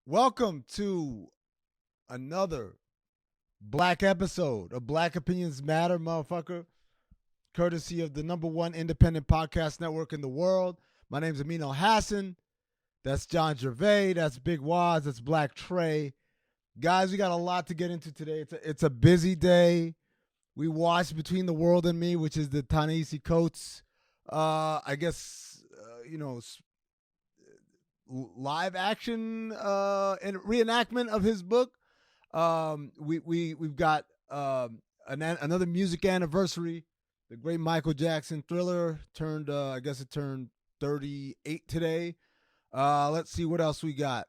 Welcome to another black episode of Black Opinions Matter, motherfucker. Courtesy of the number one independent podcast network in the world. My name's Amin Hassan. That's John Jerv. That's Big Waz. That's Black Trey. Guys, we got a lot to get into today. It's a busy day. We watched Between the World and Me, which is the Ta-Nehisi Coates, live action and reenactment of his book. We've got another music anniversary. The great Michael Jackson Thriller turned, it turned 38 today. Let's see what else we got.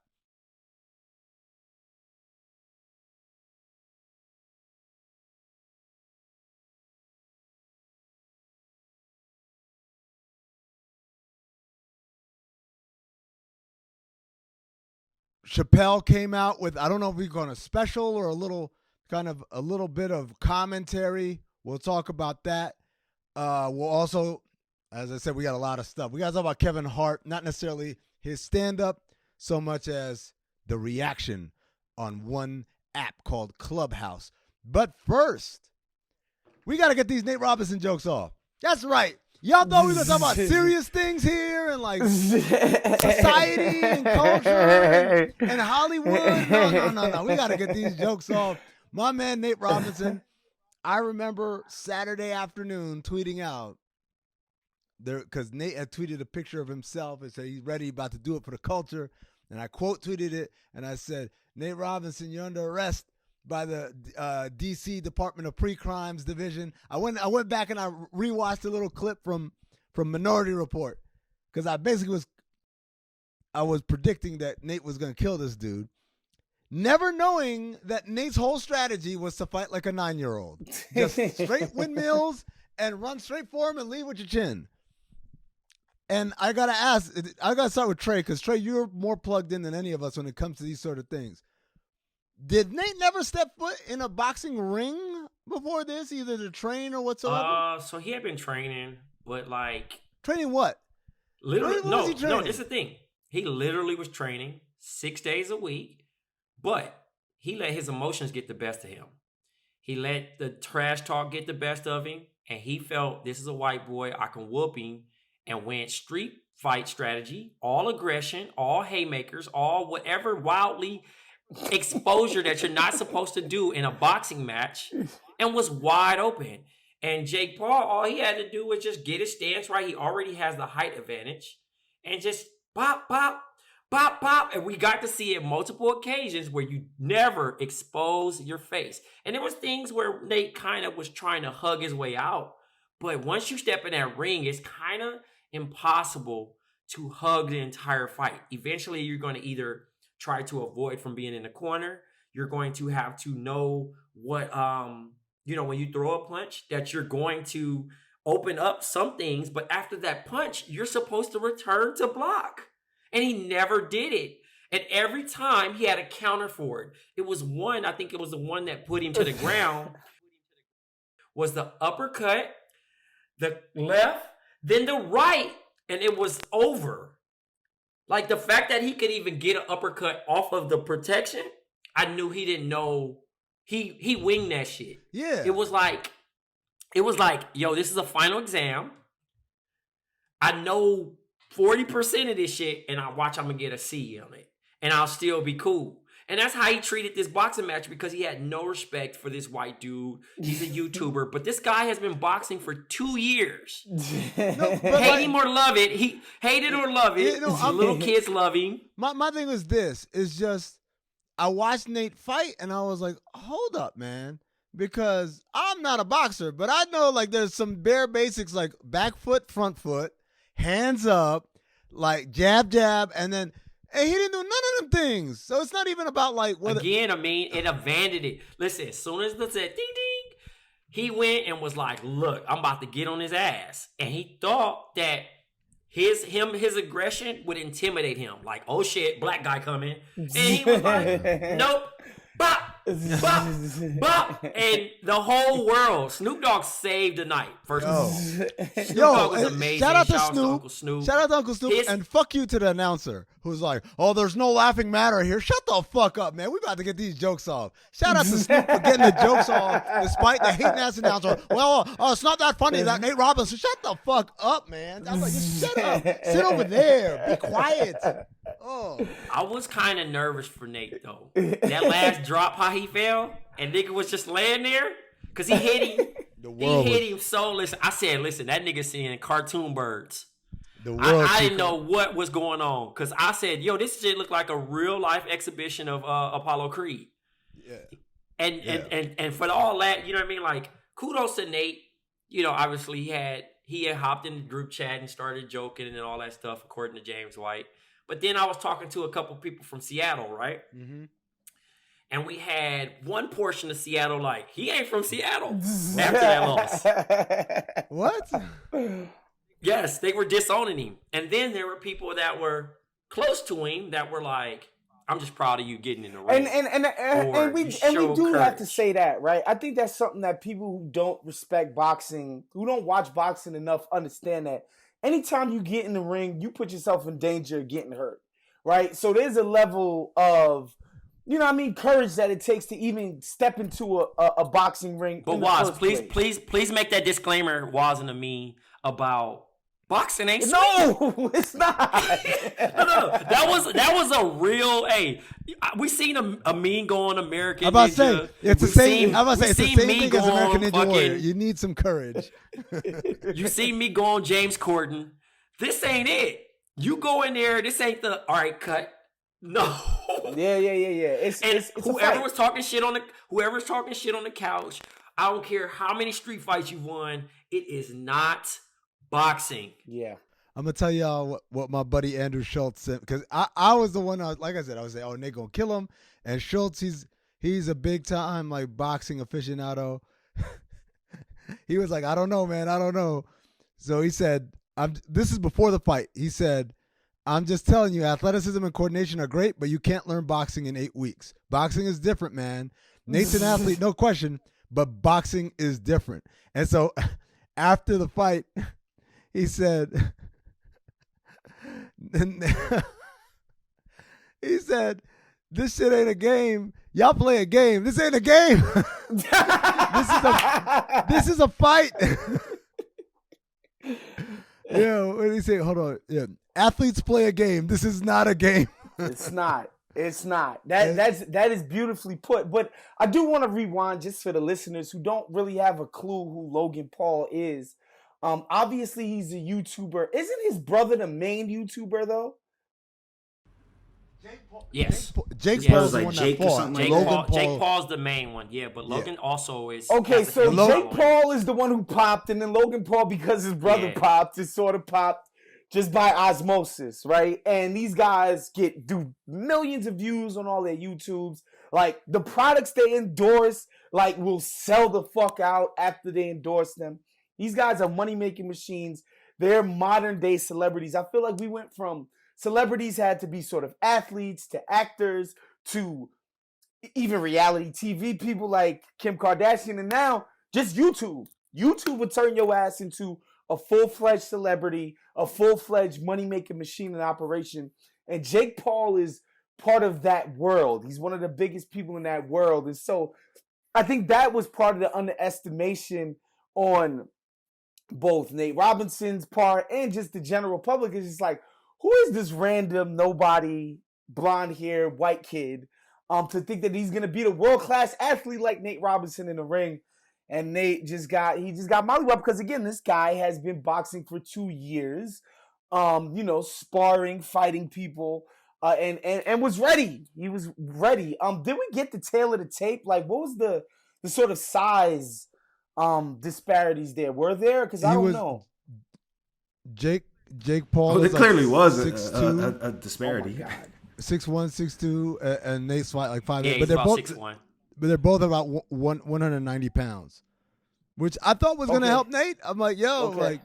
Chappelle came out with, I don't know if we're going to special or a little bit of commentary. We'll talk about that. We'll also, as I said, we got a lot of stuff. We got to talk about Kevin Hart, not necessarily his stand-up so much as the reaction on one app called Clubhouse. But first, we got to get these Nate Robinson jokes off. That's right. Y'all thought we were going to talk about serious things here and like society and culture and Hollywood. No. We got to get these jokes off. My man, Nate Robinson, I remember Saturday afternoon tweeting out there because Nate had tweeted a picture of himself and said he's ready, about to do it for the culture. And I quote tweeted it and I said, Nate Robinson, you're under arrest by the D.C. Department of Pre-Crimes Division. I went back and I rewatched a little clip from Minority Report because I was predicting that Nate was going to kill this dude, never knowing that Nate's whole strategy was to fight like a 9-year-old. Just straight windmills and run straight for him and leave with your chin. And I got to start with Trey because, Trey, you're more plugged in than any of us when it comes to these sort of things. Did Nate never step foot in a boxing ring before this, either to train or whatsoever? So he had been training, but like training what? Literally, no. It's the thing. He literally was training 6 days a week, but he let his emotions get the best of him. He let the trash talk get the best of him, and he felt this is a white boy, I can whoop him, and went street fight strategy, all aggression, all haymakers, all whatever wildly exposure that you're not supposed to do in a boxing match, and was wide open. And Jake Paul, all he had to do was just get his stance right. He already has the height advantage, and just pop, pop, pop, pop. And we got to see it multiple occasions where you never expose your face. And there was things where Nate kind of was trying to hug his way out, but once you step in that ring, it's kind of impossible to hug the entire fight. Eventually, you're going to either try to avoid from being in the corner. You're going to have to know what, when you throw a punch, that you're going to open up some things. But after that punch, you're supposed to return to block. And he never did it. And every time he had a counter for it. It was one, I think it was the one that put him to the ground, was the uppercut, the left, then the right, and it was over. Like, the fact that he could even get an uppercut off of the protection, I knew he didn't know. He winged that shit. Yeah. It was like, yo, this is a final exam. I know 40% of this shit, and I'm going to get a C on it. And I'll still be cool. And that's how he treated this boxing match, because he had no respect for this white dude. He's a YouTuber, but this guy has been boxing for 2 years. Hate him or love it. He hate it or love it. Little kids love him. My thing is this, is just, I watched Nate fight and I was like, hold up, man. Because I'm not a boxer, but I know like there's some bare basics like back foot, front foot, hands up, like jab, jab, and then he didn't do none of them things. So it's not even about like whether. Again, I mean, it abandoned it. Listen, as soon as it said ding ding, he went and was like, look, I'm about to get on his ass. And he thought that his aggression would intimidate him. Like, oh shit, black guy coming. And he was like, nope. bop, bop, bop, and the whole world. Snoop Dogg saved the night. First of all, Snoop Dogg was amazing. Shout out to Uncle Snoop. Shout out to Uncle Snoop, and fuck you to the announcer who's like, "Oh, there's no laughing matter here." Shut the fuck up, man. We about to get these jokes off. Shout out to Snoop for getting the jokes off, despite the hating ass announcer. Well, it's not that funny that Nate Robinson. Shut the fuck up, man. I'm like, just shut up. Sit over there. Be quiet. Oh, I was kind of nervous for Nate though. That last drop, how he fell, and nigga was just laying there because he hit him. He hit him so. Listen, I said, listen, that nigga seeing cartoon birds. I didn't know what was going on because I said, yo, this shit looked like a real life exhibition of Apollo Creed. Yeah. And for all that, you know what I mean? Like, kudos to Nate. You know, obviously he had hopped in the group chat and started joking and all that stuff, according to James White. But then I was talking to a couple people from Seattle, right? Mm-hmm. And we had one portion of Seattle like, he ain't from Seattle after that loss. What? Yes, they were disowning him. And then there were people that were close to him that were like, I'm just proud of you getting in the ring. And we do have to say that, right? I think that's something that people who don't respect boxing, who don't watch boxing enough, understand that anytime you get in the ring, you put yourself in danger of getting hurt, right? So there's a level of, you know what I mean, courage that it takes to even step into a boxing ring. But Waz, please make that disclaimer, Waz and Amin, about boxing ain't sweet. No, it's not. No. That was a real. Hey, we seen Amin go on American. I'm about to say it's the same. I'm about to say it's the same thing as American Ninja Warrior. You need some courage. You see me go on James Corden. This ain't it. You go in there. This ain't the all right cut. No. Yeah. It's whoever was talking shit on the couch. I don't care how many street fights you won. It is not boxing. Yeah. I'm gonna tell y'all what my buddy Andrew Schultz said, because I was the one. Like I said, I was saying, oh, Nate gonna kill him. And Schultz, he's a big time like boxing aficionado. He was like, I don't know, man, I don't know. So he said, this is before the fight. He said, I'm just telling you, athleticism and coordination are great, but you can't learn boxing in 8 weeks. Boxing is different, man. Nate's an athlete, no question, but boxing is different. And so after the fight, he said, this shit ain't a game. Y'all play a game. This ain't a game. This is a fight. Yeah, what did he say? Hold on. Yeah. Athletes play a game. This is not a game. It's not. That is beautifully put. But I do want to rewind just for the listeners who don't really have a clue who Logan Paul is. Obviously he's a YouTuber. Isn't his brother the main YouTuber though? Yes. Jake Paul's the one Jake that fought. Jake Paul's the main one. Yeah, but Logan also is. Okay, so Jake Paul is the one who popped, and then Logan Paul, because his brother popped, is sort of popped just by osmosis, right? And these guys do millions of views on all their YouTubes. Like, the products they endorse, like, will sell the fuck out after they endorse them. These guys are money-making machines. They're modern-day celebrities. I feel like we went from celebrities had to be sort of athletes to actors to even reality TV people like Kim Kardashian, and now just YouTube. YouTube would turn your ass into a full-fledged celebrity, a full-fledged money-making machine in operation. And Jake Paul is part of that world. He's one of the biggest people in that world. And so I think that was part of the underestimation on both Nate Robinson's part and just the general public. Is just like, who is this random nobody, blonde hair, white kid to think that he's going to beat a world-class athlete like Nate Robinson in the ring? And Nate just got mollywopped because, again, this guy has been boxing for 2 years, sparring, fighting people, and was ready. He was ready. Did we get the tail of the tape? Like, what was the sort of size disparities there? Were there? Because I don't know. Jake Paul. There clearly was a disparity. Oh my God. 6'1", 6'2", and Nate's like 5'8". Yeah, but they're both 6'1". But they're both about 190 pounds, which I thought was going to help Nate. I'm like, like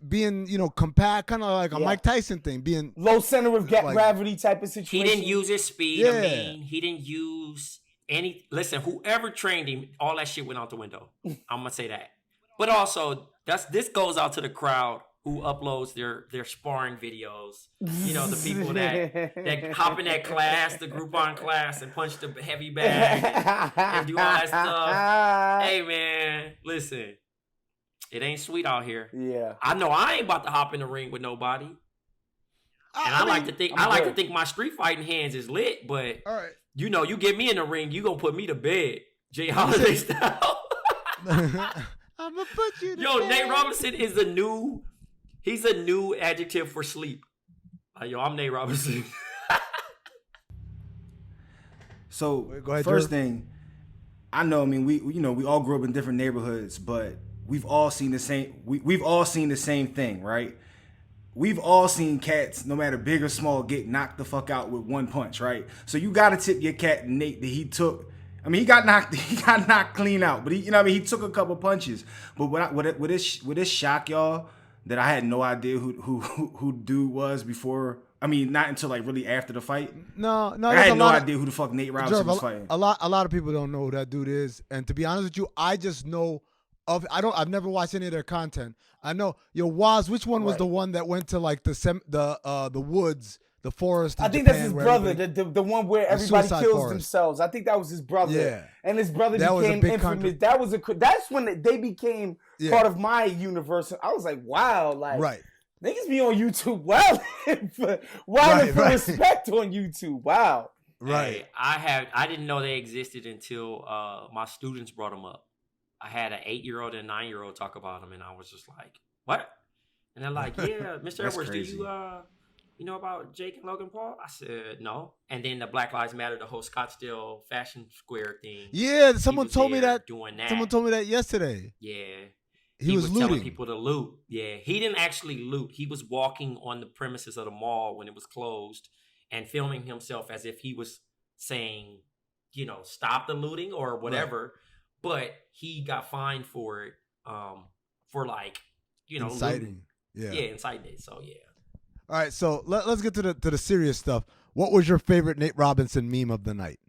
being, compact, kind of like a Mike Tyson thing, being low center of gravity type of situation. He didn't use his speed. Yeah. He didn't use listen, whoever trained him, all that shit went out the window. I'm gonna say that. But also, this goes out to the crowd who uploads their sparring videos. You know, the people that hop in that class, the Groupon class, and punch the heavy bag and do all that stuff. Hey man, listen, it ain't sweet out here. Yeah, I know I ain't about to hop in the ring with nobody. And I like to think my street fighting hands is lit, but all right. You know, you get me in the ring, you gonna put me to bed, Jay Holiday style. I'm gonna put you to bed. Nate Robinson is he's a new adjective for sleep. I'm Nate Robinson. So go ahead, first Jerv. thing, I know. I mean, we all grew up in different neighborhoods, but we've all seen the same. We've all seen the same thing, right? We've all seen cats, no matter big or small, get knocked the fuck out with one punch, right? So you gotta tip your cat Nate that he took. I mean, he got knocked clean out, but he took a couple punches. But would this shock y'all that I had no idea who dude was before? I mean, not until like really after the fight. No, I had no idea who the fuck Nate Robinson was fighting. A lot of people don't know who that dude is, and to be honest with you, I just know of. I've never watched any of their content. I know, Waz, which one was the one that went to like the woods, the forest? I think that's his brother, the one where everybody kills themselves. I think that was his brother. Yeah, and his brother became infamous. That's when they became part of my universe. I was like, wow, like niggas be on YouTube wilding for respect on YouTube. Wow, right. Hey, I didn't know they existed until my students brought them up. I had an 8-year-old and a 9-year-old talk about him, and I was just like, "What?" And they're like, "Yeah, Mr. Edwards, crazy. Do you know about Jake and Logan Paul?" I said, "No." And then the Black Lives Matter, the whole Scottsdale Fashion Square thing. Yeah, someone told me that. Someone told me that yesterday. Yeah, he was telling people to loot. Yeah, he didn't actually loot. He was walking on the premises of the mall when it was closed and filming himself as if he was saying, stop the looting or whatever. Right. But he got fined for it, for like, inciting. Looting. Yeah, inciting it. So yeah. All right, so let's get to the serious stuff. What was your favorite Nate Robinson meme of the night?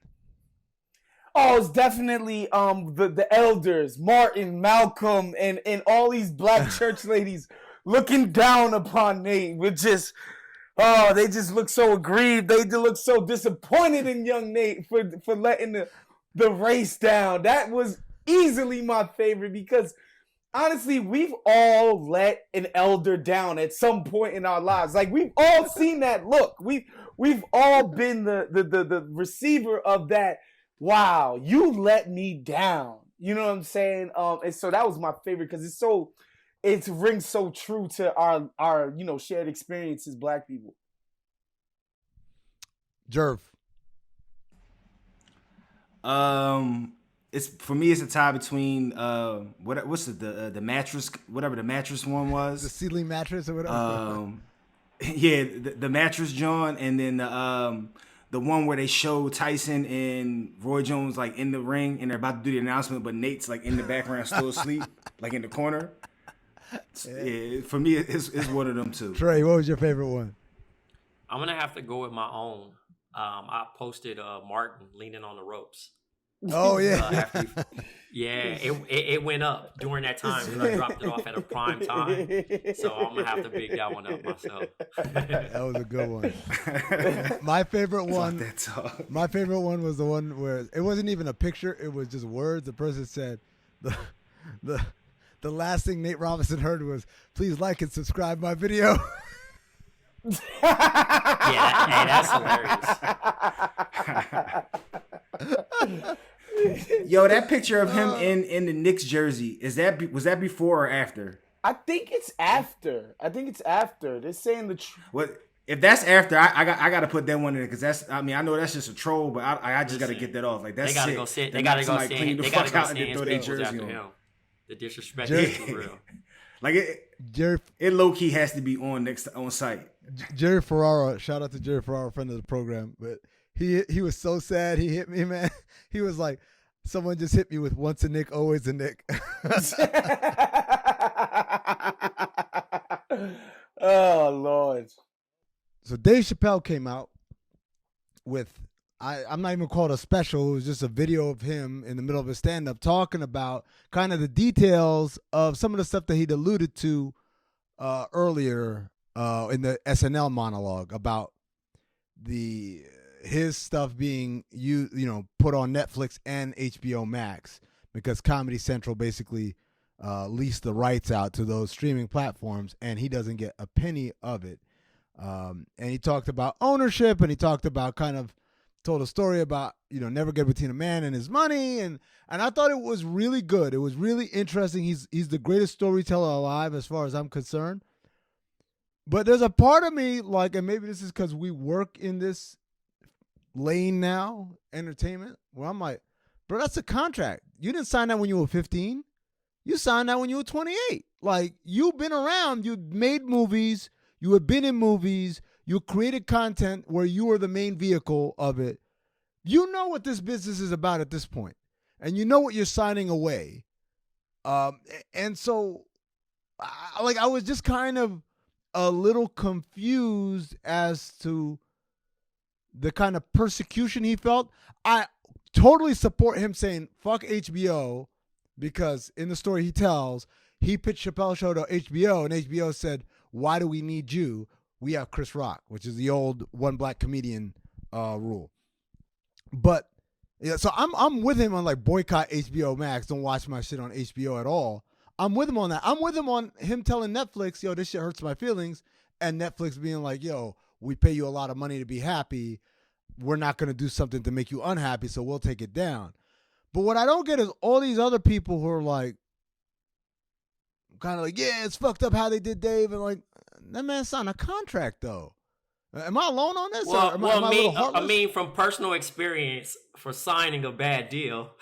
Oh, it's definitely the elders, Martin, Malcolm, and all these black church ladies looking down upon Nate with just. Oh, they just look so aggrieved. They look so disappointed in young Nate for letting the race down. That was easily my favorite because honestly, we've all let an elder down at some point in our lives. Like we've all seen that look. We've all been the receiver of that. Wow, you let me down. You know what I'm saying? And so that was my favorite because it rings so true to our shared experience as black people. Jerv. It's for me. It's a tie between what's the mattress, whatever the mattress one was, the ceiling mattress or whatever. Yeah, the mattress John, and then the one where they show Tyson and Roy Jones like in the ring and they're about to do the announcement, but Nate's like in the background still asleep, like in the corner. Yeah, for me, it's one of them too. Trey, what was your favorite one? I'm gonna have to go with my own. I posted Martin leaning on the ropes. Oh yeah, it went up during that time because I dropped it off at a prime time. So I'm gonna have to big that one up myself. That was a good one. My favorite one. My favorite one was the one where it wasn't even a picture; it was just words. The person said, "The last thing Nate Robinson heard was, please like and subscribe my video." That's hilarious. Yo, that picture of him in the Knicks jersey, was that before or after? I think it's after. They're saying the truth. What if that's after? I got to put that one in because that's. I mean, I know that's just a troll, but I just got to get that off. Like that's. They gotta sick. go sit. They gotta go sit. Clean the fuck out and then throw their jersey on. Him. The disrespect is real. Like it low key has to be on site. Jerry Ferrara, shout out to Jerry Ferrara, friend of the program, but he was so sad. He hit me, man. He was like, someone just hit me with once a Nick, always a Nick. Oh Lord. So Dave Chappelle came out with I'm not even called a special. It was just a video of him in the middle of his stand-up talking about kind of the details of some of the stuff that he'd alluded to earlier in the SNL monologue about his stuff being put on Netflix and HBO Max because Comedy Central basically leased the rights out to those streaming platforms, and he doesn't get a penny of it. And he talked about ownership, and he talked about told a story about never get between a man and his money, and I thought it was really good. It was really interesting. He's the greatest storyteller alive as far as I'm concerned. But there's a part of me and maybe this is because we work in this lane now, entertainment, where I'm like, bro, that's a contract. You didn't sign that when you were 15. You signed that when you were 28. Like, you've been around. You made movies. You have been in movies. You created content where you were the main vehicle of it. You know what this business is about at this point, and you know what you're signing away. And so, I was just kind of a little confused as to the kind of persecution he felt. I totally support him saying, fuck HBO, because in the story he tells, he pitched Chappelle show to HBO, and HBO said, why do we need you? We have Chris Rock, which is the old one black comedian rule. But so I'm with him on boycott HBO Max. Don't watch my shit on HBO at all. I'm with him on that. I'm with him on him telling Netflix, yo, this shit hurts my feelings, and Netflix being like, yo, we pay you a lot of money to be happy. We're not going to do something to make you unhappy, so we'll take it down. But what I don't get is all these other people who are yeah, it's fucked up how they did Dave, and that man signed a contract though. Am I alone on this? Well, am I a little heartless? I mean, from personal experience for signing a bad deal,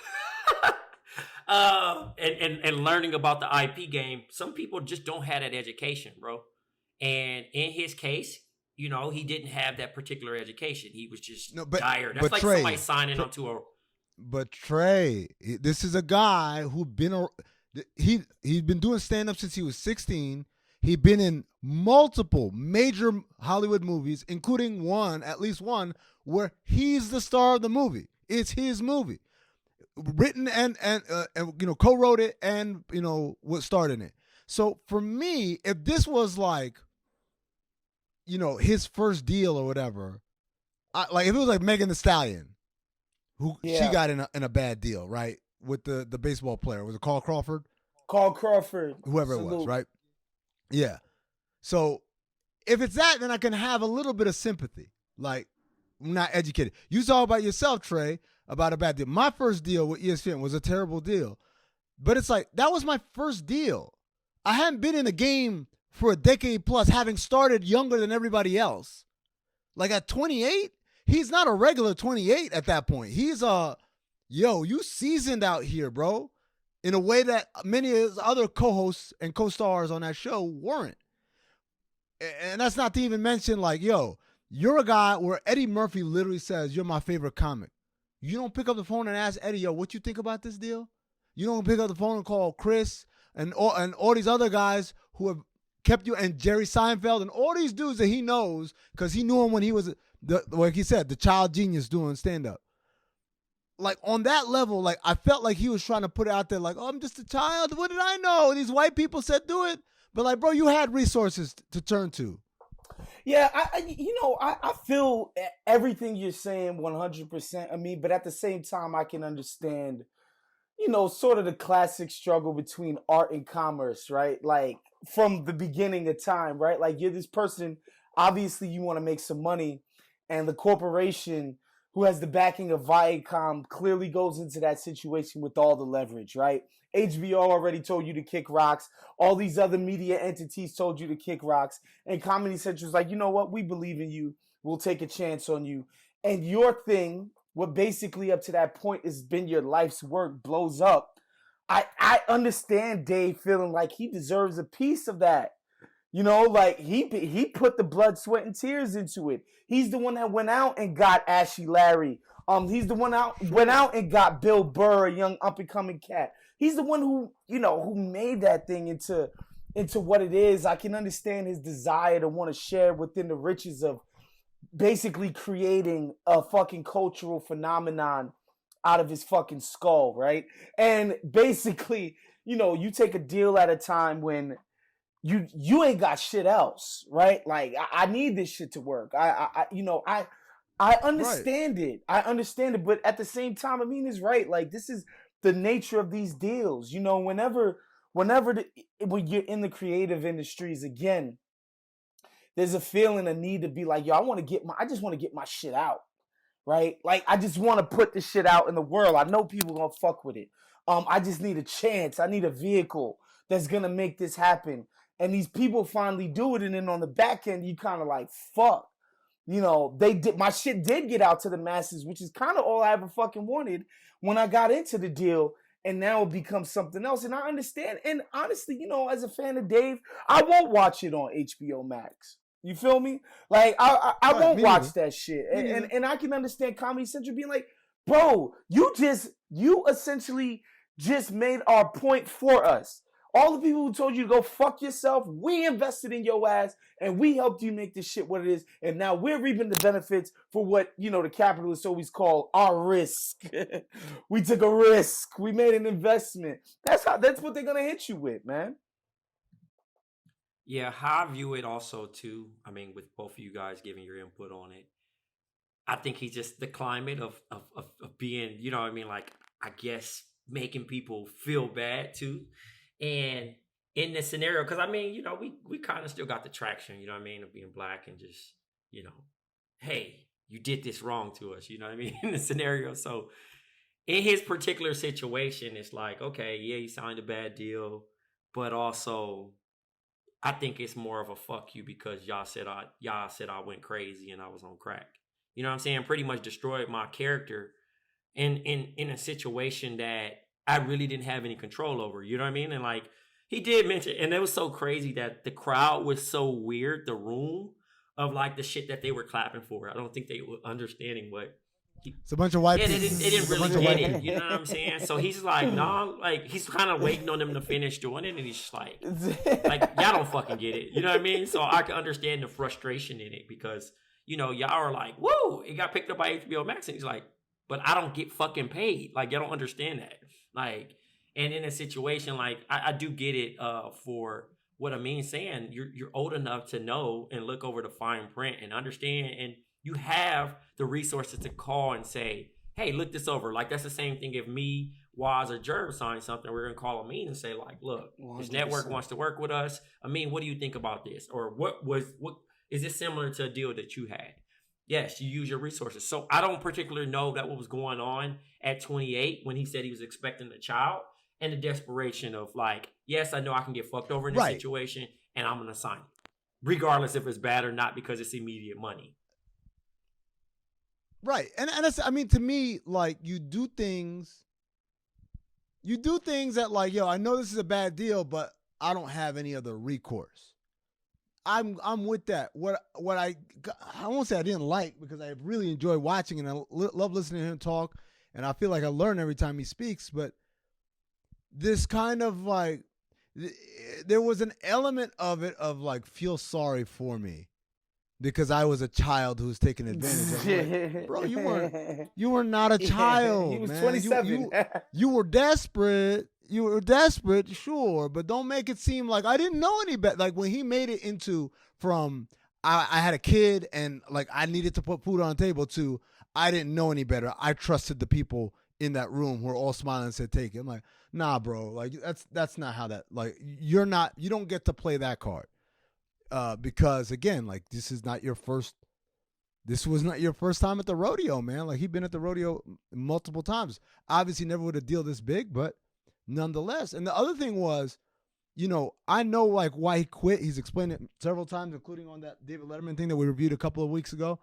and learning about the IP game, some people just don't have that education, bro. And in his case, he didn't have that particular education. He was just tired. That's like Trey, somebody signing onto a. But Trey, this is a guy who he's been doing stand-up since he was 16. He'd been in multiple major Hollywood movies, including at least one, where he's the star of the movie. It's his movie. Written and co-wrote it and, was starred in it. So for me, if this was his first deal or whatever, if it was Megan Thee Stallion, who she got in a bad deal, right? With the baseball player. Was it Carl Crawford? Carl Crawford. Whoever it was, right? Yeah. So if it's that, then I can have a little bit of sympathy. I'm not educated. You saw about yourself, Trey, about a bad deal. My first deal with ESPN was a terrible deal. But it's that was my first deal. I hadn't been in the game for a decade plus, having started younger than everybody else. At 28, he's not a regular 28 at that point. He's you seasoned out here, bro, in a way that many of his other co-hosts and co-stars on that show weren't. And that's not to even mention, you're a guy where Eddie Murphy literally says, you're my favorite comic. You don't pick up the phone and ask Eddie, yo, what you think about this deal? You don't pick up the phone and call Chris and all these other guys who have kept you, and Jerry Seinfeld and all these dudes that he knows because he knew him when he was, like he said, the child genius doing stand-up. On that level, I felt like he was trying to put it out there oh, I'm just a child. What did I know? These white people said do it. But bro, you had resources to turn to. Yeah, I feel everything you're saying 100%. I mean, but at the same time, I can understand, sort of the classic struggle between art and commerce, right? From the beginning of time, right? You're this person, obviously you want to make some money, and the corporation who has the backing of Viacom clearly goes into that situation with all the leverage, right? HBO already told you to kick rocks. All these other media entities told you to kick rocks. And Comedy Central's you know what? We believe in you. We'll take a chance on you. And your thing, what basically up to that point has been your life's work, blows up. I understand Dave feeling like he deserves a piece of that. He put the blood, sweat, and tears into it. He's the one that went out and got Ashley Larry. He's the one went out and got Bill Burr, a young up-and-coming cat. He's the one who made that thing into what it is. I can understand his desire to want to share within the riches of basically creating a fucking cultural phenomenon out of his fucking skull, right? And basically, you know, you take a deal at a time when you ain't got shit else, right? Like I need this shit to work. I understand it. I understand it, but at the same time, Amin is right. Like this is the nature of these deals. You know, when you're in the creative industries again, there's a feeling, a need to be like, yo, I just want to get my shit out, right? Like, I just want to put this shit out in the world. I know people gonna fuck with it. I just need a chance. I need a vehicle that's gonna make this happen. And these people finally do it, and then on the back end, you kind of like, fuck. You know, my shit did get out to the masses, which is kind of all I ever fucking wanted when I got into the deal. And now it becomes something else. And I understand. And honestly, you know, as a fan of Dave, I won't watch it on HBO Max. You feel me? Like, I won't watch that shit. And I can understand Comedy Central being like, bro, you essentially just made our point for us. All the people who told you to go fuck yourself, we invested in your ass, and we helped you make this shit what it is. And now we're reaping the benefits for what, you know, the capitalists always call our risk. We took a risk. We made an investment. That's what they're going to hit you with, man. Yeah, how I view it also too, I mean, with both of you guys giving your input on it, I think he's just the climate of being, you know what I mean, like, I guess making people feel bad too. And in this scenario, because I mean, you know, we kind of still got the traction, you know what I mean, of being black and just, you know, hey, you did this wrong to us, you know what I mean, in the scenario. So in his particular situation, it's like, okay, yeah, he signed a bad deal, but also I think it's more of a fuck you because y'all said I went crazy and I was on crack. You know what I'm saying? Pretty much destroyed my character in a situation that I really didn't have any control over. You know what I mean? And like he did mention, and it was so crazy that the crowd was so weird, the room of like the shit that they were clapping for. I don't think they were understanding what. It's a bunch of white people. They didn't really get it. You know what I'm saying? So he's like, no, like he's kind of waiting on them to finish doing it, and he's just like y'all don't fucking get it. You know what I mean? So I can understand the frustration in it because you know y'all are like, whoa, it got picked up by HBO Max, and he's like, but I don't get fucking paid. Like y'all don't understand that. Like, and in a situation like I do get it for what Amin's saying. You're old enough to know and look over the fine print and understand and. You have the resources to call and say, hey, look this over. Like, that's the same thing if me, Waz, or Jerv sign something, we're going to call Amin and say, like, look, 100%. This network wants to work with us. Amin, what do you think about this? Or what is this similar to a deal that you had? Yes, you use your resources. So I don't particularly know that what was going on at 28 when he said he was expecting a child and the desperation of, like, yes, I know I can get fucked over in this situation and I'm going to sign it, regardless if it's bad or not because it's immediate money. Right. And that's, I mean, to me, like, you do things that, like, yo, I know this is a bad deal, but I don't have any other recourse. I'm with that. What I won't say I didn't like, because I really enjoy watching and I love listening to him talk, and I feel like I learn every time he speaks, but this kind of, like, there was an element of it of, like, feel sorry for me. Because I was a child who was taken advantage of. Like, bro, you were not a child. He was man. 27. You were desperate. You were desperate, sure, but don't make it seem like I didn't know any better. Like when he made it into from I had a kid and like I needed to put food on the table to I didn't know any better. I trusted the people in that room who were all smiling and said, "Take it." I'm like, nah, bro. Like that's not how that. Like you don't get to play that card. Because again, like this was not your first time at the rodeo, man. Like he'd been at the rodeo multiple times. Obviously never with a deal this big, but nonetheless. And the other thing was, you know, I know like why he quit. He's explained it several times, including on that David Letterman thing that we reviewed a couple of weeks ago.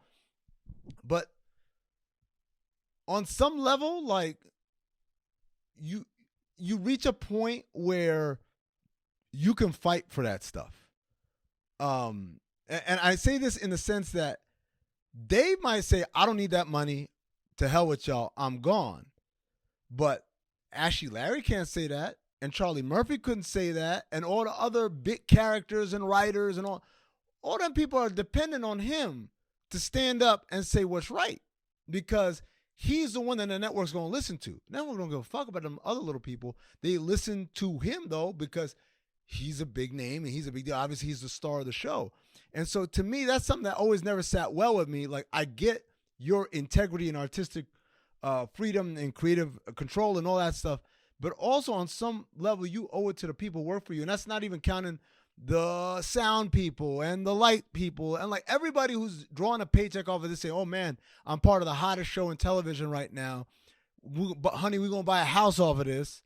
But on some level, like you reach a point where you can fight for that stuff. And I say this in the sense that Dave might say, I don't need that money. To hell with y'all. I'm gone. But Ashley Larry can't say that. And Charlie Murphy couldn't say that. And all the other big characters and writers and all them people are dependent on him to stand up and say what's right, because he's the one that the network's going to listen to. The network don't give a fuck about them other little people. They listen to him, though, because he's a big name and he's a big deal. Obviously, he's the star of the show. And so to me, that's something that always never sat well with me. Like, I get your integrity and artistic freedom and creative control and all that stuff, but also on some level, you owe it to the people who work for you. And that's not even counting the sound people and the light people and like everybody who's drawing a paycheck off of this, saying, oh man, I'm part of the hottest show in television right now. But honey, we're going to buy a house off of this,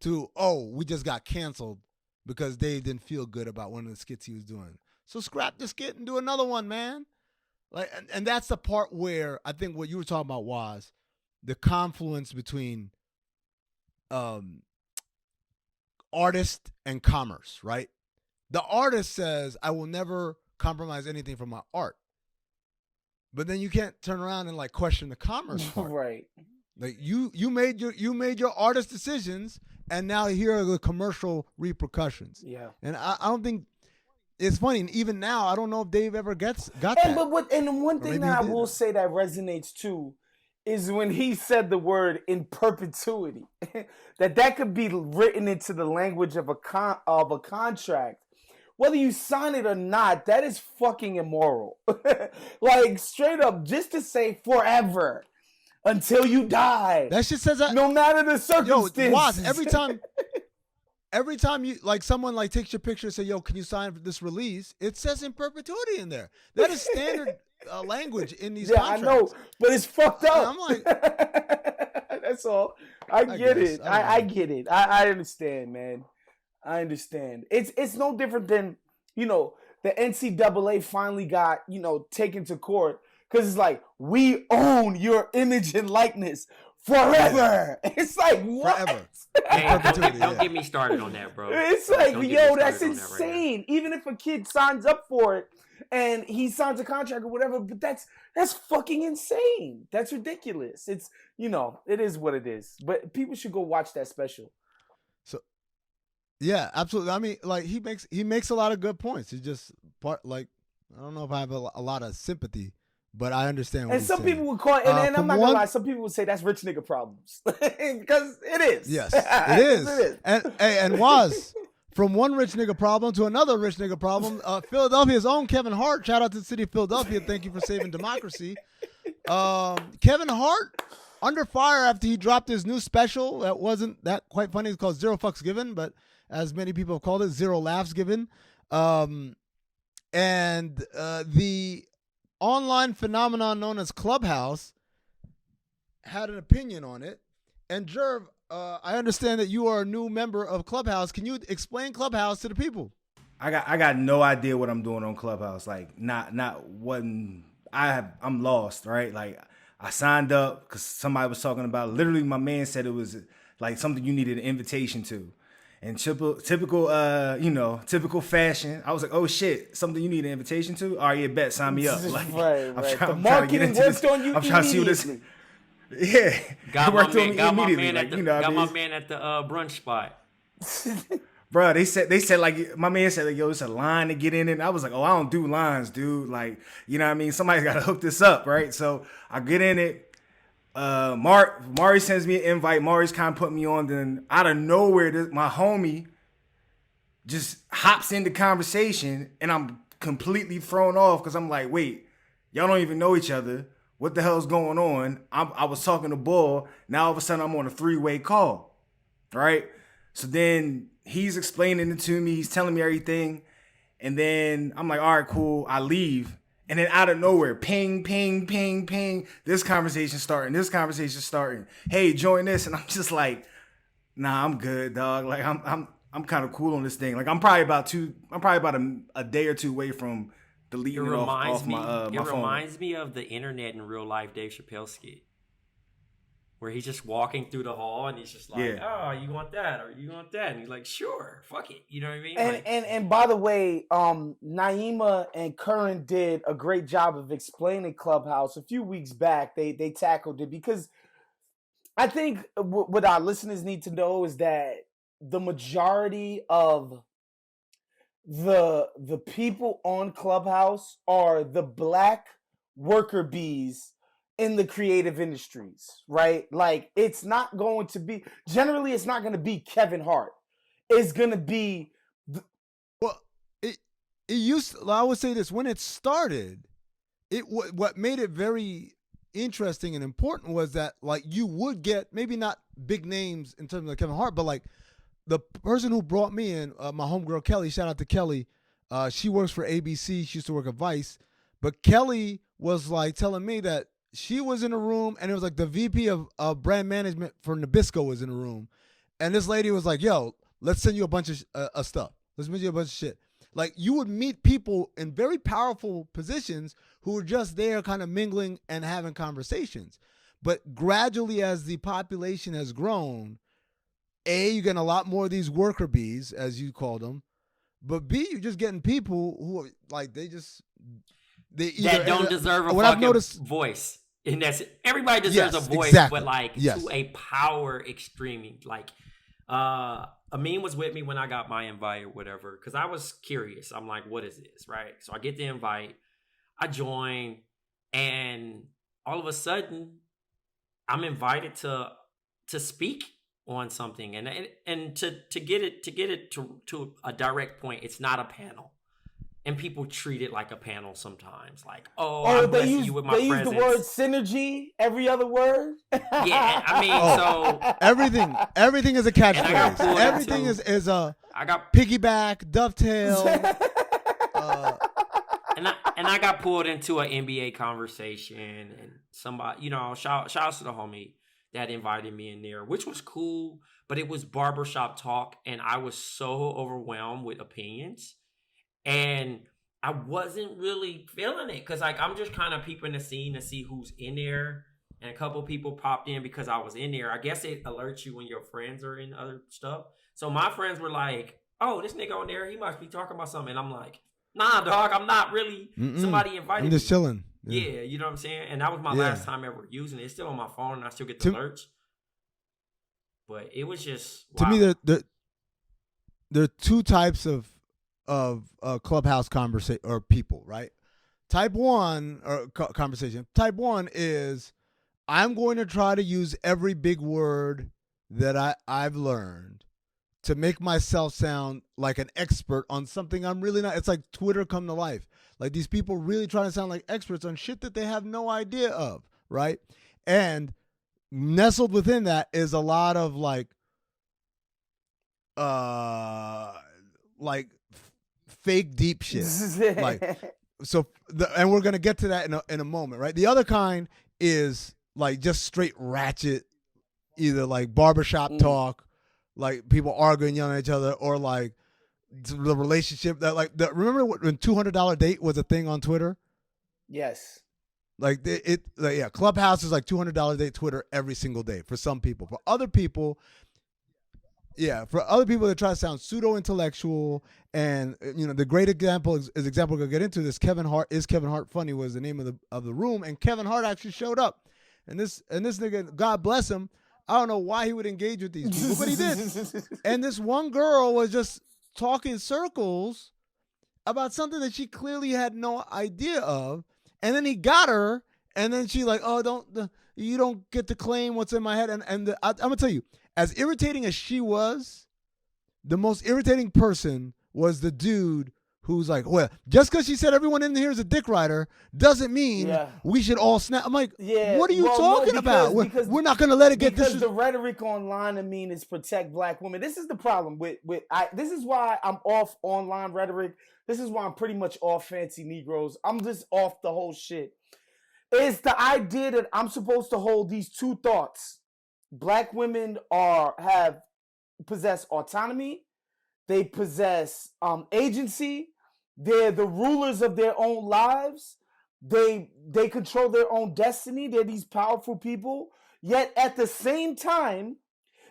to, oh, we just got canceled because Dave didn't feel good about one of the skits he was doing. So scrap the skit and do another one, man. Like, and that's the part where I think what you were talking about was the confluence between artist and commerce, right? The artist says, I will never compromise anything from my art. But then you can't turn around and like question the commerce part. Right. Like you made your artist decisions, and now here are the commercial repercussions. Yeah. And I don't think it's funny. And even now, I don't know if Dave ever got that. And one thing that I will say that resonates too is when he said the word in perpetuity, that could be written into the language of a contract. Whether you sign it or not, that is fucking immoral. Like, straight up, just to say forever until you die. That shit says that. No matter the circumstances. Yo, Waz, every time you like someone like takes your picture and say, yo, can you sign for this release? It says in perpetuity in there. That is standard language in these contracts. I know, but it's fucked up. And I'm like, that's all. I get it. I understand, man. I understand. It's no different than, the NCAA finally got, taken to court because it's like, we own your image and likeness forever. It's like, what? Forever. Hey, don't get me started on that, bro. It's like, yo, that's insane. Right. Even if a kid signs up for it and he signs a contract or whatever, but that's fucking insane. That's ridiculous. It's, it is what it is. But people should go watch that special. Yeah, absolutely. I mean, like he makes a lot of good points. He's just I don't know if I have a lot of sympathy, but I understand what and some people would call it, and I'm not gonna lie, some people would say that's rich nigga problems. Because it is. Yes, it is. It is. And Waz, from one rich nigga problem to another rich nigga problem, Philadelphia's own Kevin Hart, shout out to the city of Philadelphia, thank you for saving democracy. Kevin Hart under fire after he dropped his new special that wasn't that quite funny. It's called Zero Fucks Given, but as many people have called it, Zero Laughs Given. And the online phenomenon known as Clubhouse had an opinion on it. And Jerv, I understand that you are a new member of Clubhouse. Can you explain Clubhouse to the people? I got no idea what I'm doing on Clubhouse. Like not what I'm lost, right? Like I signed up because somebody was talking about it. Literally my man said it was like something you needed an invitation to. And typical fashion. I was like, oh shit, something you need an invitation to? All right, yeah, bet, sign me up. Like, right. The marketing worked on you. I'm trying to see what this. Yeah, got my man at the brunch spot. Bro, they said like my man said like, yo, it's a line to get in, and I was like, oh, I don't do lines, dude. Like, you know what I mean? Somebody's got to hook this up, right? So I get in it. Mari sends me an invite. Mari's kind of put me on. Then out of nowhere, my homie just hops into conversation, and I'm completely thrown off because I'm like, wait, y'all don't even know each other. What the hell's going on? I was talking to Bull. Now all of a sudden I'm on a 3-way call, right? So then he's explaining it to me. He's telling me everything, and then I'm like, all right, cool. I leave. And then out of nowhere, ping, ping, ping, ping. This conversation starting. Hey, join this, and I'm just like, nah, I'm good, dog. Like I'm kind of cool on this thing. Like I'm probably about a day or two away from deleting it off my phone. It reminds me of the internet in real life Dave Chappelle skit, where he's just walking through the hall and he's just like, oh, you want that or you want that? And he's like, sure, fuck it. You know what I mean? And by the way, Naima and Curran did a great job of explaining Clubhouse a few weeks back. They tackled it because I think what our listeners need to know is that the majority of the people on Clubhouse are the black worker bees in the creative industries, right? Like, it's not going to be, generally, it's not going to be Kevin Hart. It's going to be. Well, it used to, I would say this, when it started, what made it very interesting and important was that, like, you would get maybe not big names in terms of Kevin Hart, but like the person who brought me in, my homegirl Kelly, shout out to Kelly, she works for ABC, she used to work at Vice, but Kelly was like telling me that she was in a room and it was like the VP of brand management for Nabisco was in a room, and this lady was like, yo, let's send you a bunch of stuff, let's send you a bunch of shit. Like, you would meet people in very powerful positions who were just there kind of mingling and having conversations. But gradually, as the population has grown, A, you're getting a lot more of these worker bees, as you call them. But B, you're just getting people who are, like, they either that don't deserve a fucking voice. And that's it. Everybody deserves a voice, exactly. But like to a power extreme. Like, Amin was with me when I got my invite or whatever, because I was curious. I'm like, what is this, right? So I get the invite, I join, and all of a sudden, I'm invited to speak on something, and to get it to a direct point, it's not a panel. And people treat it like a panel sometimes. Like, I'm blessing you with my presence. They use the word synergy every other word. Yeah, I mean, so everything is a catchphrase. Everything is a piggyback, dovetail. And I got pulled into an NBA conversation, and somebody, shout out to the homie that invited me in there, which was cool, but it was barbershop talk, and I was so overwhelmed with opinions. And I wasn't really feeling it because, like, I'm just kind of peeping the scene to see who's in there. And a couple people popped in because I was in there. I guess it alerts you when your friends are in other stuff. So my friends were like, oh, this nigga on there, he must be talking about something. And I'm like, nah, dog, I'm not really. Somebody invited me. I'm just chilling. Yeah, you know what I'm saying? And that was my last time ever using it. It's still on my phone, and I still get the alerts. But it was just, wow. To me, there are two types of Clubhouse conversation or people, right? Type 1 or conversation. Type 1 is, I'm going to try to use every big word that I've learned to make myself sound like an expert on something I'm really not. It's like Twitter come to life. Like, these people really trying to sound like experts on shit that they have no idea of, right? And nestled within that is a lot of like fake deep shit. And we're gonna get to that in a moment, right? The other kind is like just straight ratchet, either like barbershop talk, like people arguing, yelling at each other, or like the relationship that remember when $200 date was a thing on Twitter? Yes. Like Clubhouse is like $200 date Twitter every single day for some people. For other people that try to sound pseudo-intellectual, and the great example is example we're gonna get into this. Kevin Hart funny was the name of the room, and Kevin Hart actually showed up, and this nigga, God bless him, I don't know why he would engage with these people, but he did. And this one girl was just talking circles about something that she clearly had no idea of, and then he got her, and then she like, you don't get to claim what's in my head, and I'm gonna tell you, as irritating as she was, the most irritating person was the dude who's like, well, just because she said everyone in here is a dick rider doesn't mean we should all snap. I'm like, what are you talking about? We're not going to let it get this. Because the rhetoric online, is protect black women. This is the problem this is why I'm off online rhetoric. This is why I'm pretty much off fancy Negroes. I'm just off the whole shit. It's the idea that I'm supposed to hold these two thoughts. Black women possess autonomy. They possess agency. They're the rulers of their own lives. They control their own destiny. They're these powerful people. Yet at the same time,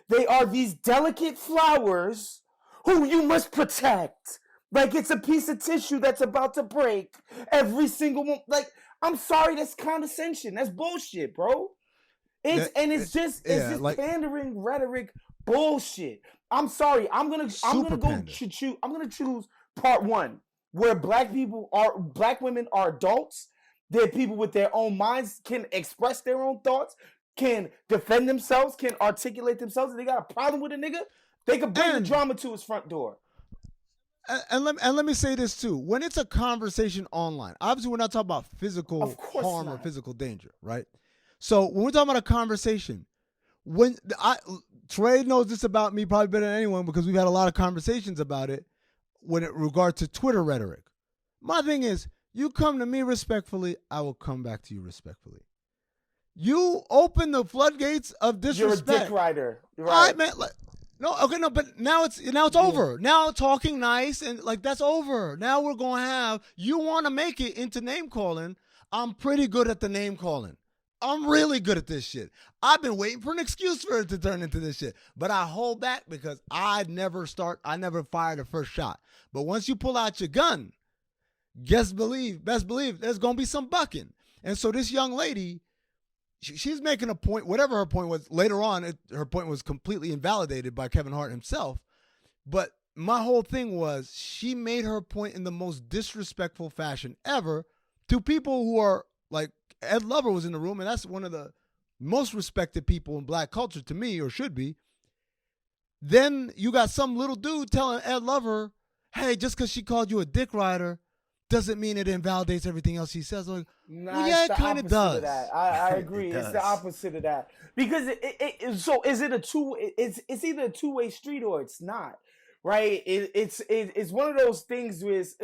they are these delicate flowers who you must protect. Like it's a piece of tissue that's about to break. Every single one. Like, I'm sorry, that's condescension. That's bullshit, bro. It's just pandering rhetoric bullshit. I'm sorry. I'm gonna choose part one, where black women are adults They're people with their own minds, can express their own thoughts, can defend themselves, can articulate themselves. If they got a problem with a nigga, they can bring the drama to his front door. And let me say this too. When it's a conversation online, obviously we're not talking about physical harm or physical danger, right? So when we're talking about a conversation, Trey knows this about me probably better than anyone because we've had a lot of conversations about it when it regards to Twitter rhetoric. My thing is, you come to me respectfully, I will come back to you respectfully. You open the floodgates of disrespect. You're a dick rider. You're right. All right, man. But now it's over. Now talking nice and like that's over. Now we're gonna have you want to make it into name calling. I'm pretty good at the name calling. I'm really good at this shit. I've been waiting for an excuse for it to turn into this shit, but I hold back because I never fire the first shot. But once you pull out your gun, best believe, there's gonna be some bucking. And so this young lady, she's making a point, whatever her point was. Later on, her point was completely invalidated by Kevin Hart himself. But my whole thing was she made her point in the most disrespectful fashion ever to people who are like, Ed Lover was in the room, and that's one of the most respected people in black culture to me, or should be. Then you got some little dude telling Ed Lover, hey, just because she called you a dick rider doesn't mean it invalidates everything else he says. Like, well, yeah, it kind of does. I agree. It's the opposite of that. Because so is it a two? It's either a two-way street or it's not, right? It's one of those things where it's,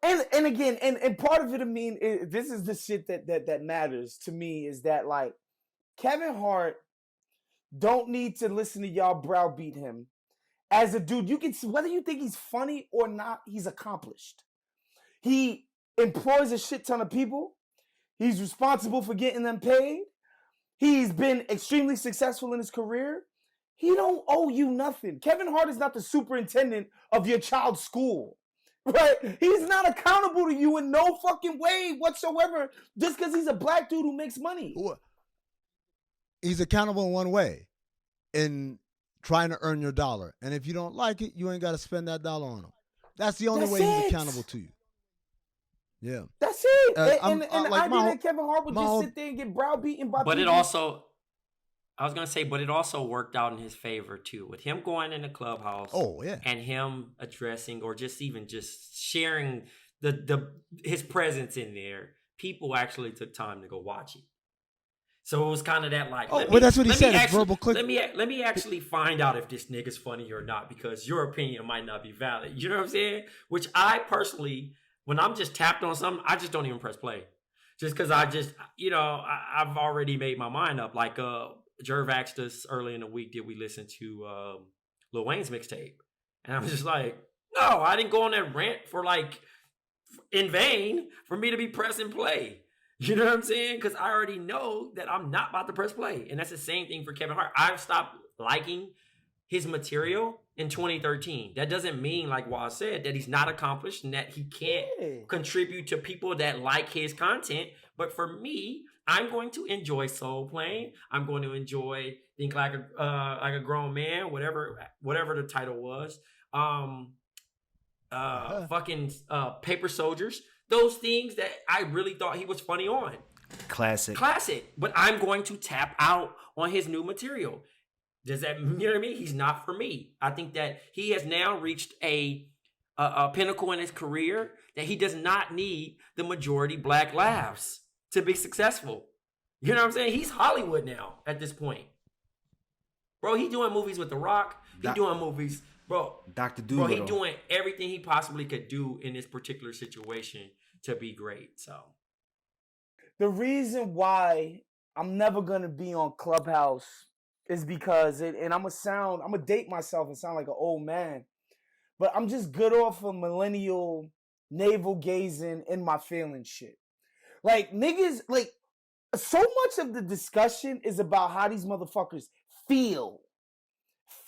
and again, and part of it, I mean, this is the shit that matters to me is that like Kevin Hart don't need to listen to y'all browbeat him as a dude. You can see whether you think he's funny or not, he's accomplished. He employs a shit ton of people. He's responsible for getting them paid. He's been extremely successful in his career. He don't owe you nothing. Kevin Hart is not the superintendent of your child's school, right? He's not accountable to you in no fucking way whatsoever just because he's a black dude who makes money. He's accountable in one way, in trying to earn your dollar. And if you don't like it, you ain't got to spend that dollar on him. That's the only way he's accountable to you. Yeah, that's it. And like the idea that Kevin Hart would just sit there and get browbeaten by but people. It also, I was gonna say, but it also worked out in his favor too, with him going in the clubhouse. Oh yeah, and him addressing or just sharing his presence in there. People actually took time to go watch it. So it was kind of that like, that's what he said. It's verbal click. Let me actually find out if this nigga's funny or not, because your opinion might not be valid. You know what I'm saying? Which I personally, when I'm just tapped on something, I just don't even press play. Just because I've already made my mind up. Like Jerv asked us early in the week, did we listen to Lil Wayne's mixtape? And I was just like, no, I didn't go on that rant for like in vain for me to be pressing play. You know what I'm saying? Because I already know that I'm not about to press play. And that's the same thing for Kevin Hart. I've stopped liking his material in 2013. That doesn't mean, like Waz said, that he's not accomplished and that he can't contribute to people that like his content. But for me, I'm going to enjoy Soul Plane. I'm going to enjoy Think Like a Grown Man, whatever the title was. Paper Soldiers. Those things that I really thought he was funny on. Classic. But I'm going to tap out on his new material. Does that, you know what I mean? He's not for me. I think that he has now reached a pinnacle in his career that he does not need the majority black laughs to be successful. You know what I'm saying? He's Hollywood now at this point. Bro, he doing movies with The Rock. He doing movies, bro. Dr. Doolittle. Bro, he doing everything he possibly could do in this particular situation to be great. So the reason why I'm never gonna be on Clubhouse is because and I'm gonna date myself and sound like an old man, but I'm just good off of millennial navel gazing in my feelings shit. Like niggas, like so much of the discussion is about how these motherfuckers feel.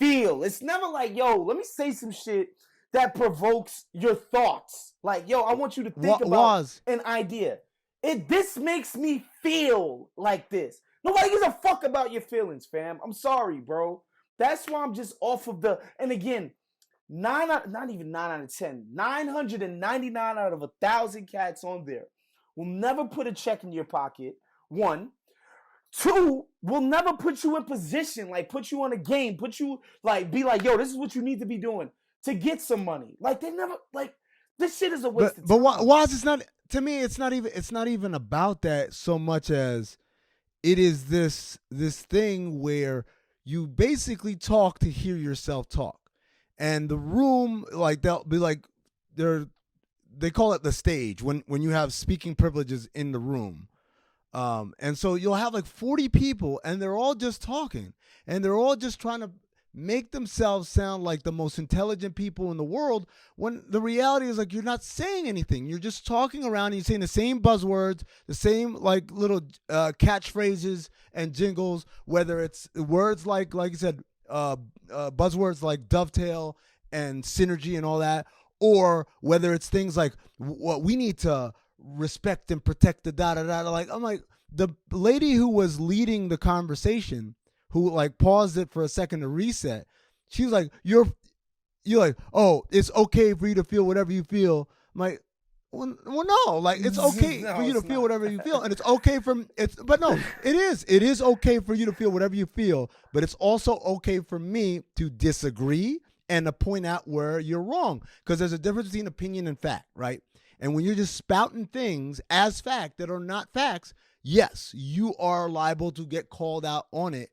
It's never like, yo, let me say some shit that provokes your thoughts. Like, yo, I want you to think about an idea. This makes me feel like this. Nobody gives a fuck about your feelings, fam. I'm sorry, bro. That's why I'm just off of and again, 9 out of 10, 999 out of 1,000 cats on there will never put a check in your pocket. 1. 2, will never put you in position, like put you on a game, put you like be like, yo, this is what you need to be doing to get some money. Like they never like this shit is a waste of time. But why is it's not to me? It's not even about that so much as it is this thing where you basically talk to hear yourself talk, and the room like they'll be like they call it the stage when you have speaking privileges in the room. And so you'll have like 40 people and they're all just talking and they're all just trying to make themselves sound like the most intelligent people in the world when the reality is like you're not saying anything. You're just talking around and you're saying the same buzzwords, the same like little catchphrases and jingles, whether it's words like you said, buzzwords like dovetail and synergy and all that, or whether it's things like what we need to respect and protect the da-da-da. Like, I'm like, the lady who was leading the conversation, who like paused it for a second to reset, she was like, you're like, oh, it's okay for you to feel whatever you feel. I'm like, well no, like it's okay for you to feel whatever you feel. And it's okay it is okay for you to feel whatever you feel, but it's also okay for me to disagree and to point out where you're wrong. Because there's a difference between opinion and fact, right? And when you're just spouting things as fact that are not facts, yes, you are liable to get called out on it.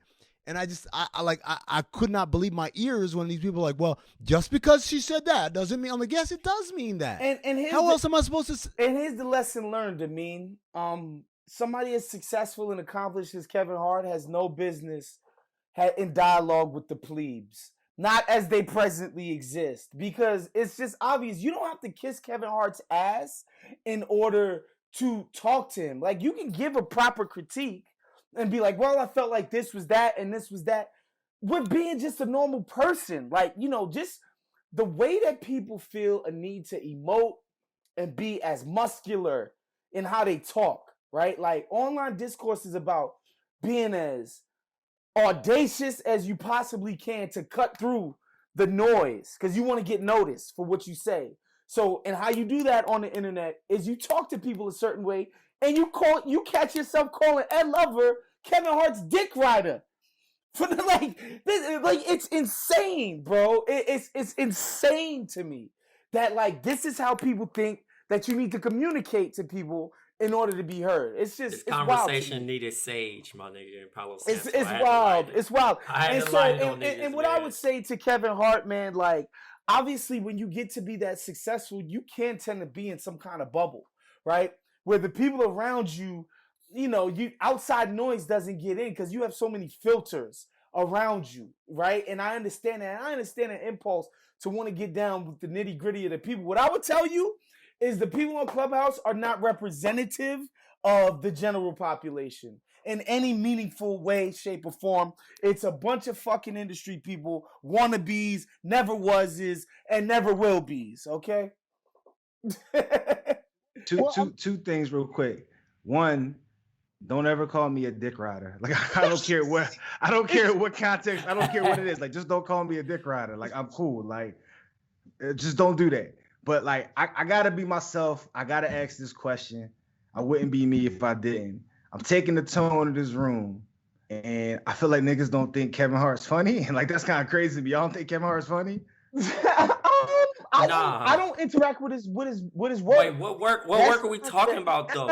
And I could not believe my ears when these people are like, well, just because she said that doesn't mean. I'm like, yes, it does mean that. And how else am I supposed to? And here's the lesson learned, Amin. Somebody as successful and accomplished as Kevin Hart has no business in dialogue with the plebes. Not as they presently exist, because it's just obvious. You don't have to kiss Kevin Hart's ass in order to talk to him. Like, you can give a proper critique and be like, well, I felt like this was that and this was that. With being just a normal person. Like, just the way that people feel a need to emote and be as muscular in how they talk, right? Like, online discourse is about being as audacious as you possibly can to cut through the noise because you want to get noticed for what you say. So, and how you do that on the internet is you talk to people a certain way and you catch yourself calling Ed Lover Kevin Hart's dick rider. For it's insane, bro. It's insane to me that this is how people think that you need to communicate to people in order to be heard. It's just this conversation needed sage, my nigga, and Palo Santo. It's wild. It's wild. And what I would say to Kevin Hart, man, obviously when you get to be that successful, you can tend to be in some kind of bubble, right? Where the people around you, outside noise doesn't get in because you have so many filters around you, right? And I understand that. I understand that impulse to want to get down with the nitty gritty of the people. What I would tell you is the people on Clubhouse are not representative of the general population in any meaningful way, shape, or form. It's a bunch of fucking industry people, wannabes, never wases, and never will be's, okay? Two things real quick. One, don't ever call me a dick rider. I don't care what context, I don't care what it is. Just don't call me a dick rider. I'm cool. Just don't do that. But I gotta be myself. I gotta ask this question. I wouldn't be me if I didn't. I'm taking the tone of this room, and I feel like niggas don't think Kevin Hart's funny, and that's kind of crazy to me. Y'all don't think Kevin Hart's funny? I don't interact with his work. Wait, what work are we talking about though?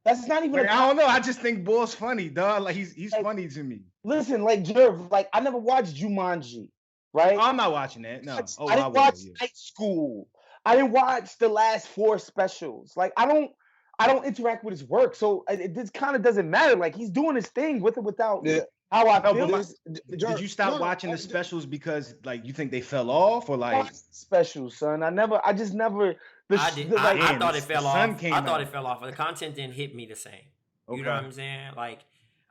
That's not even. I don't know. I just think Bull's funny, dog. He's funny to me. Listen, Jerv, I never watched Jumanji. Right? I'm not watching that. No. I didn't watch Night School. I didn't watch the last 4 specials. I don't interact with his work. So it kind of doesn't matter. He's doing his thing with it without how I feel. Did you stop watching the specials because you think they fell off or specials, son? I just never. I thought it fell off. I thought it fell off. The content didn't hit me the same. Okay. You know what I'm saying?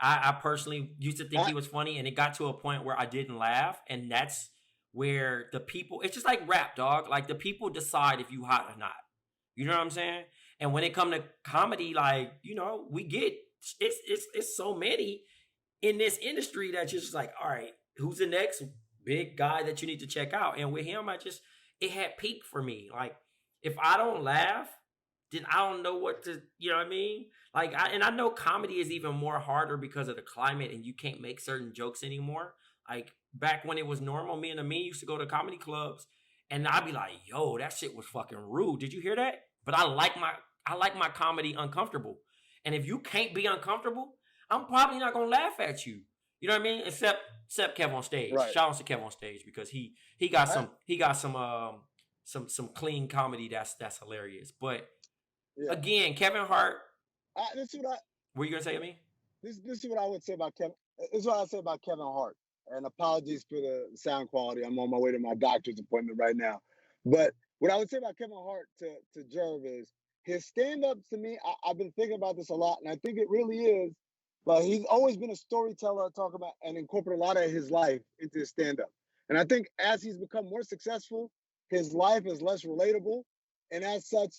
I personally used to think he was funny, and it got to a point where I didn't laugh, and that's where the people, it's just like rap, dog. The people decide if you hot or not. You know what I'm saying? And when it come to comedy, we get, it's so many in this industry that just all right, who's the next big guy that you need to check out? And with him, it had peaked for me. If I don't laugh, then I don't know what to, you know what I mean? Like, I know comedy is even more harder because of the climate and you can't make certain jokes anymore. Like, back when it was normal, me and Amin used to go to comedy clubs and I'd be like, yo, that shit was fucking rude. Did you hear that? But I like my comedy uncomfortable. And if you can't be uncomfortable, I'm probably not gonna laugh at you. You know what I mean? Except Kev on stage. Right. Shout out to Kev on stage because he got some clean comedy that's hilarious. But again, Kevin Hart. This is what were you gonna say to me? This is what I would say about Kevin. This is what I say about Kevin Hart. And apologies for the sound quality. I'm on my way to my doctor's appointment right now. But what I would say about Kevin Hart to Jerv is his stand-up to me. I've been thinking about this a lot, and I think it really is. Like, he's always been a storyteller, talk about and incorporate a lot of his life into his stand-up. And I think as he's become more successful, his life is less relatable, and as such,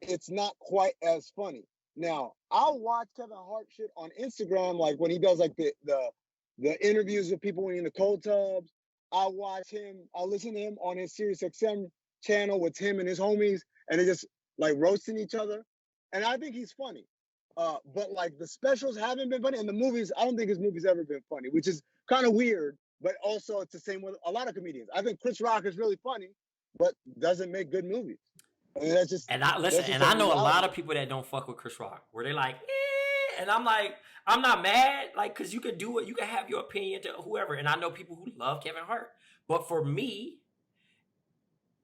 it's not quite as funny. Now, I'll watch Kevin Hart shit on Instagram, like when he does like the interviews with people when he's in the cold tubs. I'll watch him. I'll listen to him on his SiriusXM channel with him and his homies, and they just like roasting each other. And I think he's funny. But like the specials haven't been funny, and the movies, I don't think his movies ever been funny, which is kind of weird. But also, it's the same with a lot of comedians. I think Chris Rock is really funny, but doesn't make good movies. And that's just. And I know a lot of people that don't fuck with Chris Rock, where they're like, and I'm like, I'm not mad, like, cause you could do it, you can have your opinion to whoever. And I know people who love Kevin Hart, but for me,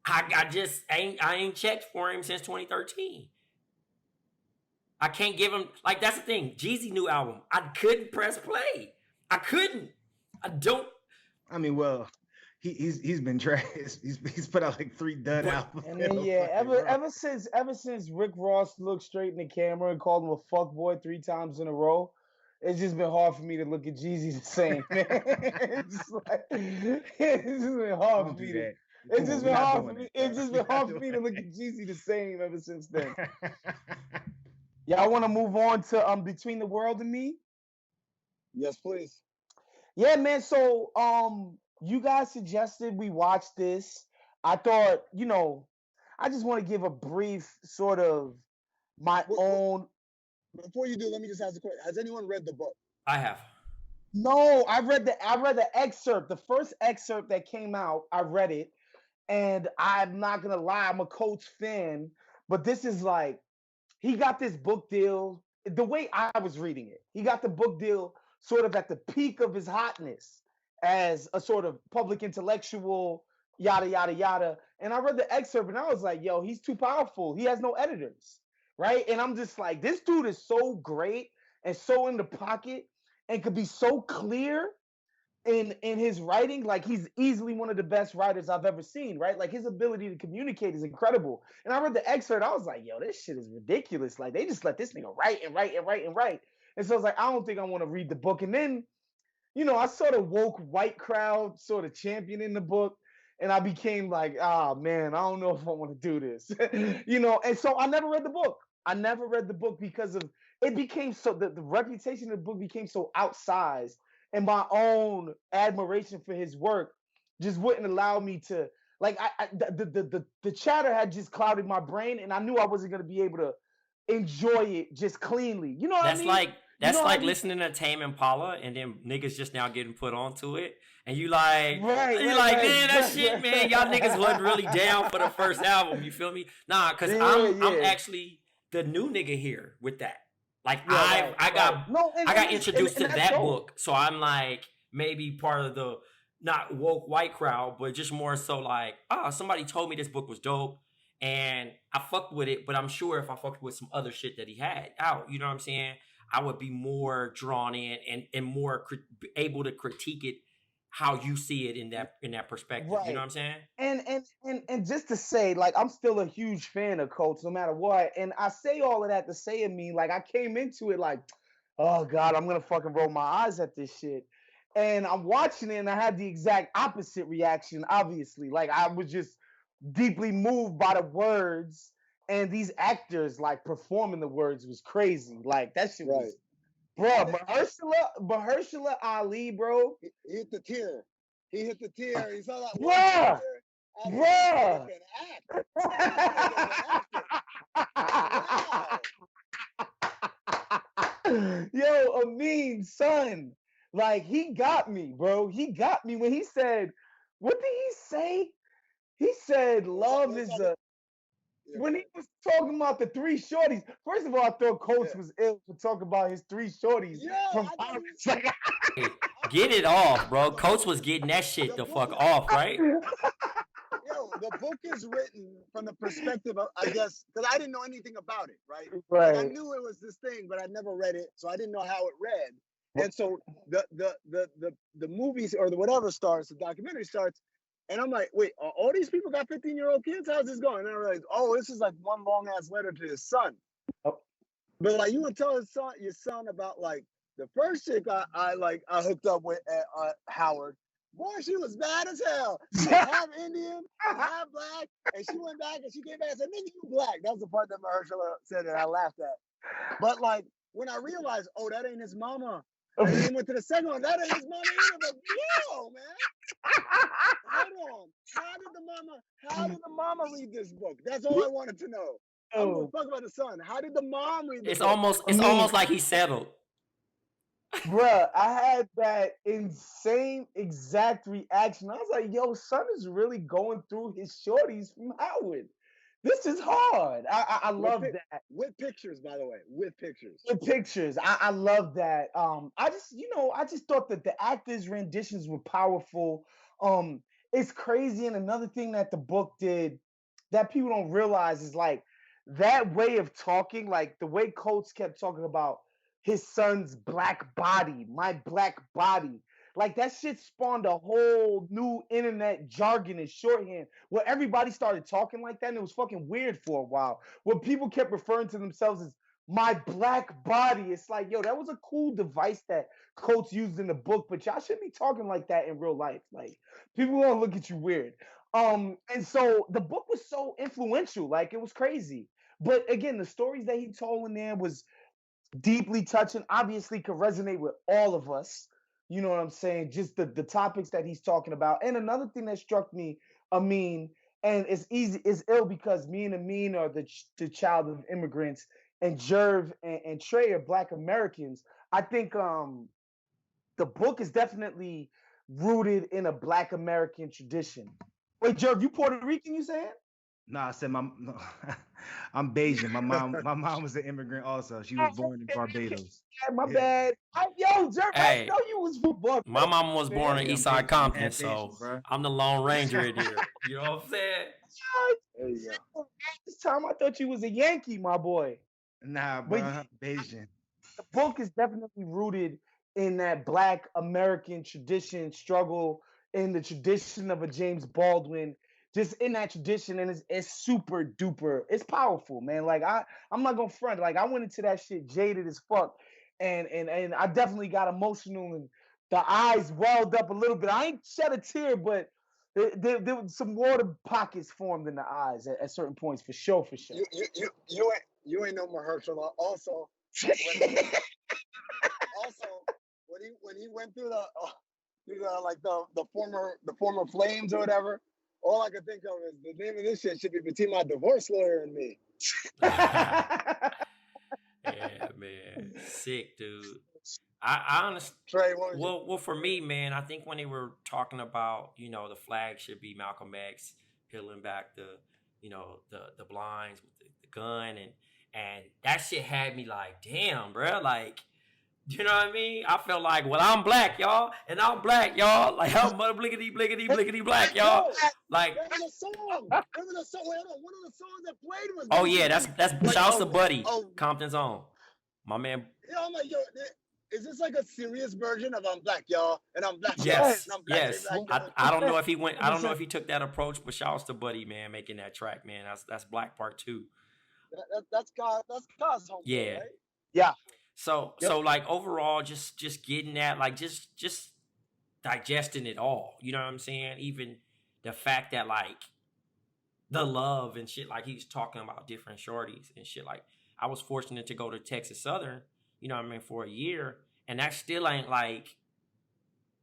I just ain't checked for him since 2013. I can't give him, like, that's the thing. Jeezy new album, I couldn't press play. I couldn't. I don't. I mean, well, he's been trash. He's put out like 3 dud albums. And then ever since Rick Ross looked straight in the camera and called him a fuckboy 3 times in a row, it's just been hard for me to look at Jeezy the same, man. It's just been hard for me to. It's just been hard for me. It's just been hard for me to look at Jeezy the same ever since then. Yeah, I want to move on to Between the World and Me. Yes, please. Yeah, man. So you guys suggested we watch this. I thought, I just want to give a brief sort of my own. Before you do, let me just ask a question. Has anyone read the book? I have. No, I read the excerpt. The first excerpt that came out, I read it, and I'm not gonna lie, I'm a Coach fan, but this is like, he got this book deal. The way I was reading it, he got the book deal sort of at the peak of his hotness as a sort of public intellectual, yada, yada, yada. And I read the excerpt and I was like, yo, he's too powerful. He has no editors, right? And I'm just like, this dude is so great and so in the pocket and could be so clear in his writing. Like, he's easily one of the best writers I've ever seen, right? Like, his ability to communicate is incredible. And I read the excerpt, I was like, yo, this shit is ridiculous. Like, they just let this nigga write and write and write and write. And so I was like, I don't think I want to read the book. And then, I sort of woke white crowd sort of championing the book. And I became like, man, I don't know if I want to do this. And so I never read the book. I never read the book because of, it became so, the reputation of the book became so outsized. And my own admiration for his work just wouldn't allow me to, like, the chatter had just clouded my brain, and I knew I wasn't going to be able to enjoy it just cleanly. You know what I mean? That's like listening to Tame Impala, and then niggas just now getting put onto it, and you like, man, that shit, man, y'all niggas wasn't really down for the first album. You feel me? Nah, because I'm actually the new nigga here with that. Like, I got introduced to that book, so I'm like maybe part of the not woke white crowd, but just more so like, somebody told me this book was dope, and I fucked with it. But I'm sure if I fucked with some other shit that he had out, you know what I'm saying, I would be more drawn in and more able to critique it how you see it in that perspective. Right. You know what I'm saying? And just to say, like, I'm still a huge fan of Coach no matter what. And I say all of that to say, like, I came into it like, oh God, I'm gonna fucking roll my eyes at this shit. And I'm watching it and I had the exact opposite reaction, obviously. Like, I was just deeply moved by the words, and these actors like performing the words was crazy. Like, that shit was. Bro, Mahershala Ali, bro. He hit the tier. He hit the tier. He saw that. Bruh. Yo, Amin, son. Like, he got me, bro. He got me when he said, what did he say? He said, love is a. When he was talking about the three shorties, first of all, I thought Coach was ill for talking about his three shorties from Pirates. Like, Hey, get it off, bro. Coach was getting that shit the fuck off, right? Yo, the book is written from the perspective of, I guess, because I didn't know anything about it, right? right. Like, I knew it was this thing, but I never read it, so I didn't know how it read. And so the movies or the whatever starts, the documentary starts, and I'm like, wait, all these people got 15-year-old kids? How's this going? And I realized, oh, this is like one long ass letter to his son. Oh. But like, you would tell your son about like the first chick I hooked up with at Howard. Boy, she was bad as hell. She was half Indian and half black, and she went back and she came back and said, "Nigga, you black." That was the part that Mahershala said that I laughed at. But like, when I realized, oh, that ain't his mama. And then went to the second one, that ain't his mama either. But yo, man, hold on. How did the mama read this book? That's all I wanted to know. I don't give a fuck about the son. How did the mom read this book? It's almost like he settled. Bruh, I had that insane exact reaction. I was like, yo, son is really going through his shorties from Howard. This is hard. I love that. With pictures, by the way. With pictures. With pictures. I love that. I just thought that the actors' renditions were powerful. It's crazy. And another thing that the book did that people don't realize is like that way of talking, like the way Coates kept talking about his son's black body, my black body. Like that shit spawned a whole new internet jargon and shorthand where everybody started talking like that, and it was fucking weird for a while. Where people kept referring to themselves as my black body. It's like, yo, that was a cool device that Coates used in the book, but y'all shouldn't be talking like that in real life. Like people gonna look at you weird. And so the book was so influential, like it was crazy. But again, the stories that he told in there was deeply touching, obviously could resonate with all of us. You know what I'm saying? Just the topics that he's talking about. And another thing that struck me, Amin, and it's ill because me and Amin are the child of immigrants, and Jerv and Trey are Black Americans. I think the book is definitely rooted in a Black American tradition. Wait, Jerv, you Puerto Rican, you saying? No, I said I'm Bayesian. My mom was an immigrant also. She was born in Barbados. My bad. Yo, Jerv, Hey, I know you was football. My mama was born in Eastside Compton, Patience, so bro. I'm the Lone Ranger in here. You know what I'm saying? There you go. This time I thought you was a Yankee, my boy. Nah, bro, Bayesian. The book is definitely rooted in that Black American tradition, struggle, in the tradition of a James Baldwin, just in that tradition, and it's super duper. It's powerful, man. Like I'm not gonna front. Like I went into that shit jaded as fuck, and I definitely got emotional, and the eyes welled up a little bit. I ain't shed a tear, but there was some water pockets formed in the eyes at certain points, for sure. You ain't no Mahershala. Also, when he went through the former flames or whatever, all I could think of is the name of this shit should be between my divorce lawyer and me. Yeah, man, sick, dude. I honestly, Trey, well, for me, man, I think when they were talking about, the flag should be Malcolm X peeling back the blinds with the gun, and that shit had me like, damn, bro, like, you know what I mean? I felt like, well, I'm black, y'all, and I'm black, y'all. Like, I'm mother blickety, blickety, blickety black, y'all. Like, there was a song. One of the songs that played was. Oh yeah, that's shouts to Buddy, Compton's own, my man. I'm like, yo, is this like a serious version of I'm black, y'all, and I'm black, yes, y'all, and I'm black, yes. Black, I don't know if he went. I don't know if he took that approach, but shouts to Buddy, man, making that track, man. That's Black Part 2. That's God's home. Yeah, right? Yeah. So like overall, just getting that, like just digesting it all. You know what I'm saying? Even the fact that like the love and shit, like he's talking about different shorties and shit. Like I was fortunate to go to Texas Southern, you know what I mean, for a year, and that still ain't like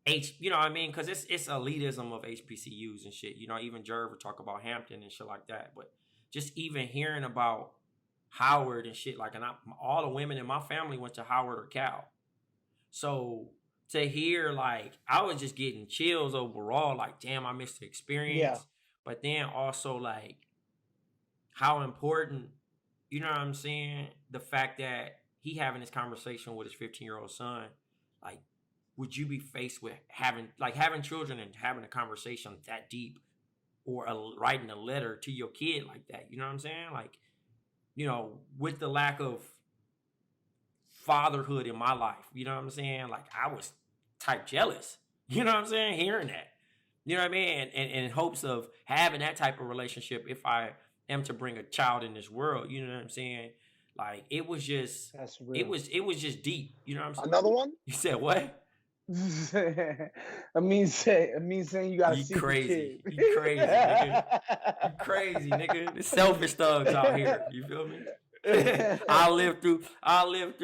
you know what I mean? Because it's elitism of HBCUs and shit. You know, even Jerv would talk about Hampton and shit like that. But just even hearing about Howard and shit. Like, and all the women in my family went to Howard or Cal. So to hear, like, I was just getting chills overall. Like, damn, I missed the experience. Yeah. But then also, like, how important, you know what I'm saying? The fact that he having this conversation with his 15-year-old son, like, would you be faced with having children and having a conversation that deep, or writing a letter to your kid like that? You know what I'm saying? Like, you know, with the lack of fatherhood in my life, you know what I'm saying? Like, I was type jealous, you know what I'm saying? Hearing that, you know what I mean? And in hopes of having that type of relationship if I am to bring a child in this world, you know what I'm saying? Like, it was just, That's real. it was just deep, you know what I'm saying? Another one? You said what? Amin saying you gotta see crazy. the kid. You crazy, nigga. You crazy, nigga. The selfish thugs out here. You feel me? I'll live through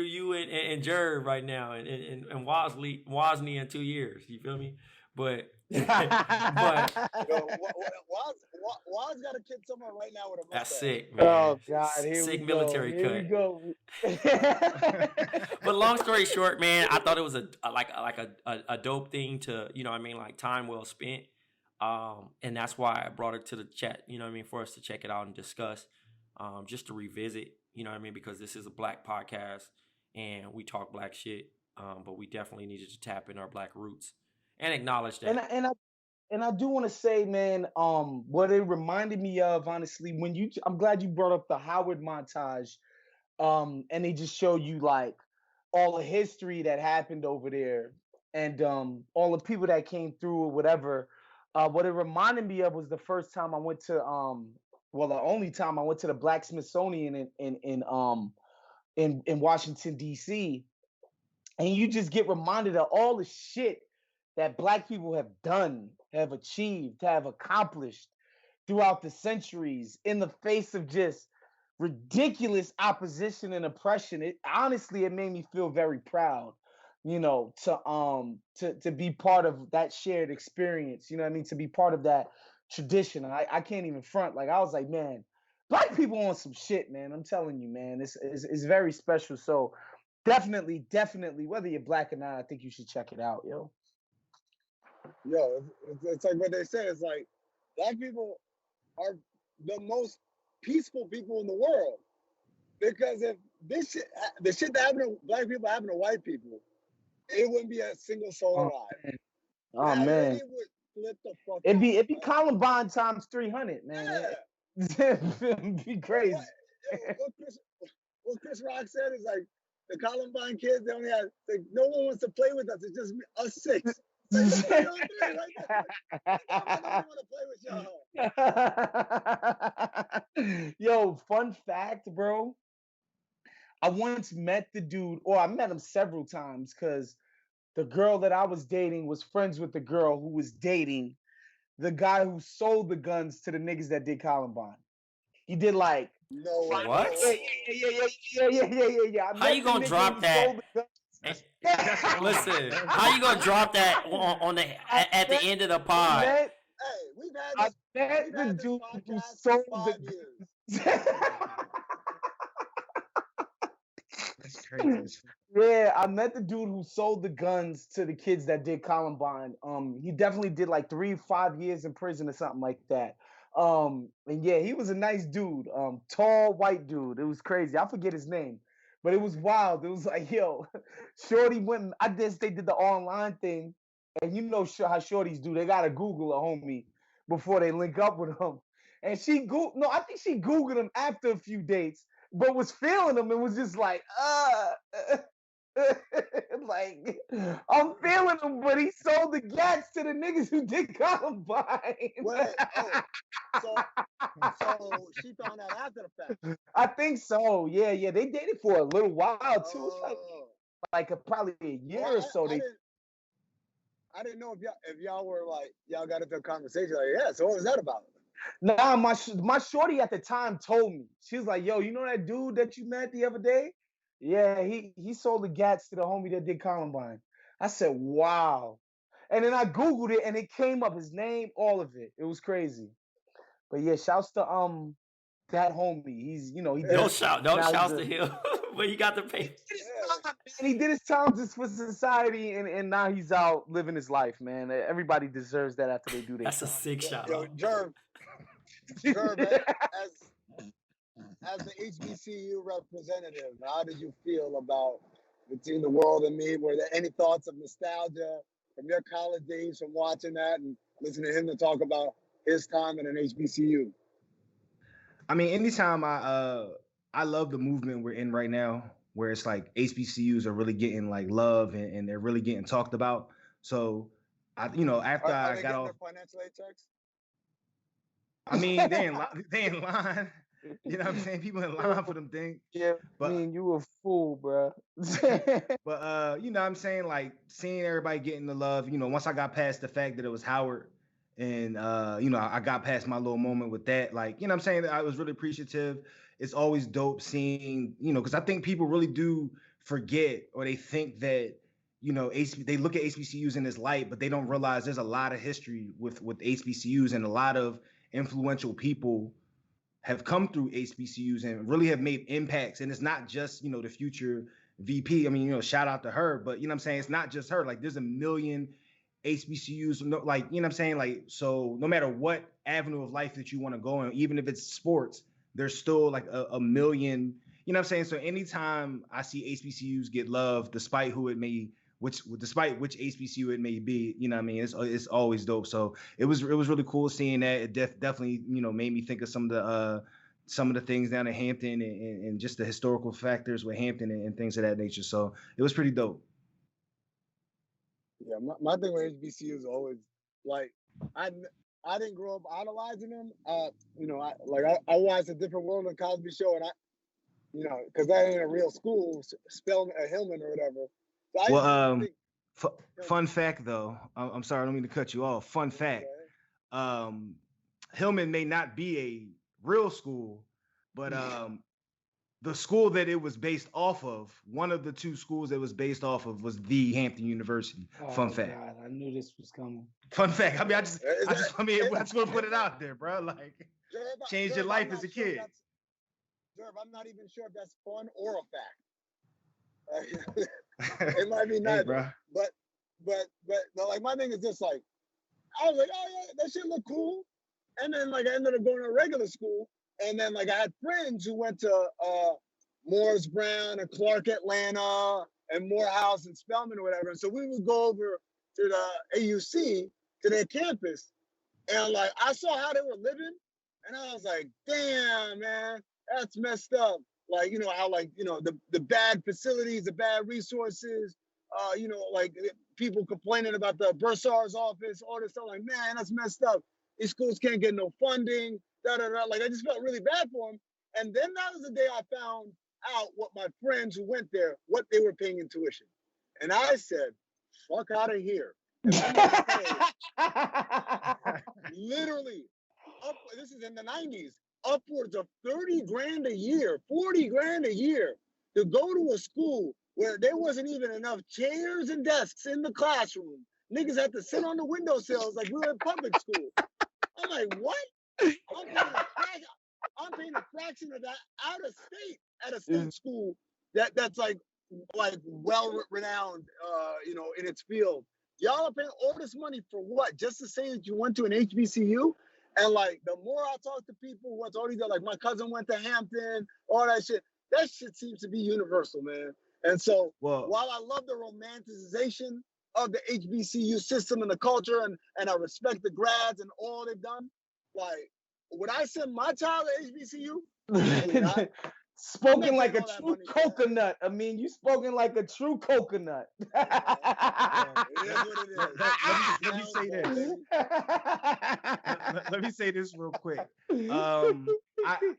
you and Jerv right now, and Wozni in 2 years. You feel me? But Yo, Waz got a kid somewhere right now with a mustache. that's sick, man. Oh God, here sick we military go. cut. Here we go. But long story short, man, I thought it was a dope thing to, you know what I mean, like, time well spent. And that's why I brought it to the chat, you know what I mean, for us to check it out and discuss, just to revisit, you know what I mean, because this is a Black podcast and we talk Black shit, but we definitely needed to tap in our Black roots and acknowledge that. And I do want to say, man, what it reminded me of, honestly, I'm glad you brought up the Howard montage, and they just show you, like, all the history that happened over there, and all the people that came through or whatever. What it reminded me of was the first time I went to, the only time I went to the Black Smithsonian in Washington D.C., and you just get reminded of all the shit that Black people have done, have achieved, have accomplished throughout the centuries in the face of just ridiculous opposition and oppression. It made me feel very proud, you know, to be part of that shared experience, you know what I mean, to be part of that tradition. I can't even front. Like, I was like, man, Black people on some shit, man. I'm telling you, man, it's very special. So definitely, whether you're Black or not, I think you should check it out, yo. Yo, it's like what they say. It's like Black people are the most peaceful people in the world, because if the shit that happened to Black people happened to white people, it wouldn't be a single soul alive. Oh man, it would flip the fuck. It'd be Columbine times 300, man. Yeah. It'd be crazy. What Chris Rock said is like, the Columbine kids, they only had, like, no one wants to play with us. It's just us 6. Like, right there. I don't want to play with y'all. Yo, fun fact, bro. I once met the dude, or I met him several times, because the girl that I was dating was friends with the girl who was dating the guy who sold the guns to the niggas that did Columbine. He did, like, no way. What? Yeah. How you gonna drop that? Listen, how you gonna drop that at the end of the pod? Hey, we've had the dude who sold the years. That's crazy. Yeah, I met the dude who sold the guns to the kids that did Columbine. He definitely did like 3-5 years in prison or something like that. And yeah, he was a nice dude. Tall white dude. It was crazy. I forget his name, but it was wild. It was like, yo, Shorty went. I guess they did the online thing, and you know how Shorties do. They gotta Google a homie before they link up with him. And I think she Googled him after a few dates, but was feeling him and was just like, like, I'm feeling him, but he sold the gats to the niggas who did Columbine. Wait, so she found out after the fact. I think so. Yeah. They dated for a little while too. Like probably a year or so. I didn't know if y'all were like, y'all got into a conversation like, yeah. So what was that about? Nah, my shorty at the time told me. She was like, yo, you know that dude that you met the other day? Yeah, he sold the gats to the homie that did Columbine. I said, wow. And then I Googled it and it came up, his name, all of it. It was crazy. But yeah, shouts to that homie. He's, he did. Don't shout to him, but he got the pay. He did his time just for society, and now he's out living his life, man. Everybody deserves that after they do their That's time. a sick shout. Yo, Jerv, as the HBCU representative, how did you feel about Between the World and Me? Were there any thoughts of nostalgia from your college days from watching that and listening to him to talk about his time in an HBCU? I mean, anytime I love the movement we're in right now, where it's like HBCUs are really getting like love and they're really getting talked about. So after I got off financial aid checks. I mean, they in line. You know what I'm saying? People in line for them things. Yeah, but, you a fool, bro. But you know what I'm saying? Like seeing everybody getting the love, once I got past the fact that it was Howard and I got past my little moment with that, like, you know what I'm saying? I was really appreciative. It's always dope seeing, because I think people really do forget, or they think that, they look at HBCUs in this light, but they don't realize there's a lot of history with HBCUs, and a lot of influential people have come through HBCUs and really have made impacts. And it's not just, the future VP. I mean, shout out to her, but you know what I'm saying? It's not just her. Like there's a million HBCUs, like, you know what I'm saying? Like, so no matter what avenue of life that you want to go in, even if it's sports, there's still like a million, you know what I'm saying? So anytime I see HBCUs get love, despite who it may, despite which HBCU it may be, you know what I mean? It's always dope. So it was really cool seeing that. It definitely, made me think of some of the things down in Hampton and just the historical factors with Hampton and things of that nature. So it was pretty dope. Yeah, my thing with HBCU is always like I didn't grow up idolizing them. I watched A Different World on Cosby Show, and because that ain't a real school, spelling a Hillman or whatever. So fun fact though, I'm sorry, I don't mean to cut you off. Fun fact, Hillman may not be a real school, but the school that it was based off of, one of the two schools that was based off of, was the Hampton University. Fun fact. God, I knew this was coming. Fun fact. I mean, I just want to put it out there, bro. Like, change your life as a kid. Jerv, I'm not even sure if that's fun or a fact. It might be neither, bro. But like my thing is just like, I was like, oh yeah, that shit look cool, and then like I ended up going to a regular school. And then, like, I had friends who went to Morris Brown and Clark Atlanta and Morehouse and Spelman or whatever. And so we would go over to the AUC, to their campus. And, like, I saw how they were living. And I was like, damn, man, that's messed up. Like, how, like, the bad facilities, the bad resources, like people complaining about the bursar's office, all this stuff. Like, man, that's messed up. These schools can't get no funding. Like I just felt really bad for him. And then that was the day I found out what my friends who went there, what they were paying in tuition. And I said, fuck out of here. Literally, this is in the 90s, upwards of 30 grand a year, 40 grand a year to go to a school where there wasn't even enough chairs and desks in the classroom. Niggas had to sit on the windowsills like we were in public school. I'm like, what? I'm paying a fraction of that out of state at a state school that's like well renowned, in its field. Y'all are paying all this money for what? Just to say that you went to an HBCU? And like the more I talk to people who went to all these, like my cousin went to Hampton, all that shit seems to be universal, man. And so while I love the romanticization of the HBCU system and the culture, and I respect the grads and all they've done, like, would I send my child to HBCU? Spoken like a true coconut. I mean, you spoken like a true coconut. It is what it is. Let me say this. Let me say this real quick.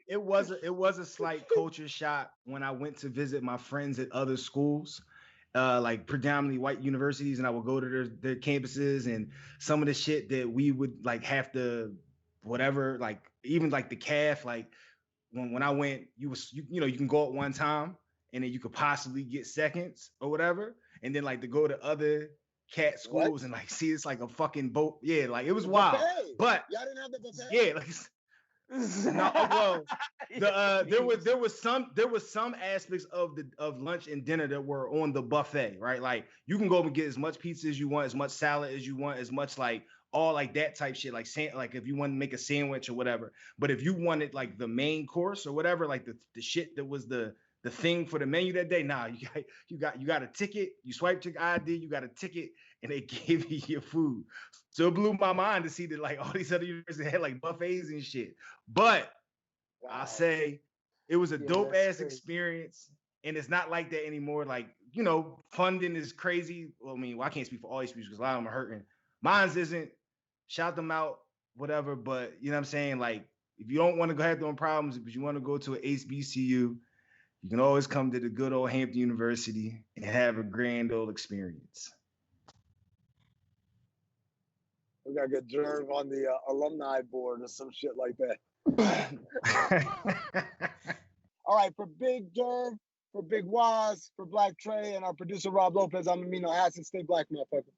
It was a slight culture shock when I went to visit my friends at other schools, like predominantly white universities, and I would go to their campuses, and some of the shit that we would like have to, whatever, like even like the CAF, like when I went, you can go at one time and then you could possibly get seconds or whatever, and then like to go to other cat schools and like see it's like a fucking boat. Yeah, like it was wild. Buffet. But y'all didn't have the buffet? Yeah, like No, well, there was some aspects of lunch and dinner that were on the buffet, right? Like you can go and get as much pizza as you want, as much salad as you want, as much like all like that type shit, like if you want to make a sandwich or whatever. But if you wanted like the main course or whatever, like the shit that was the thing for the menu that day, nah, you got a ticket, you swiped your ID, you got a ticket, and they gave you your food. So it blew my mind to see that like all these other universities had like buffets and shit. But wow. I say it was a dope ass experience, and it's not like that anymore. Like, you know, funding is crazy. Well, I mean, I can't speak for all these people because a lot of them are hurting. Mine's isn't. Shout them out, whatever. But you know what I'm saying? Like, if you don't want to go have them problems, if you want to go to an HBCU, you can always come to the good old Hampton University and have a grand old experience. We gotta get Jerv on the alumni board or some shit like that. All right, for Big Jerv, for Big Waz, for Black Trey, and our producer Rob Lopez, I'm Amin. Stay black, motherfucker.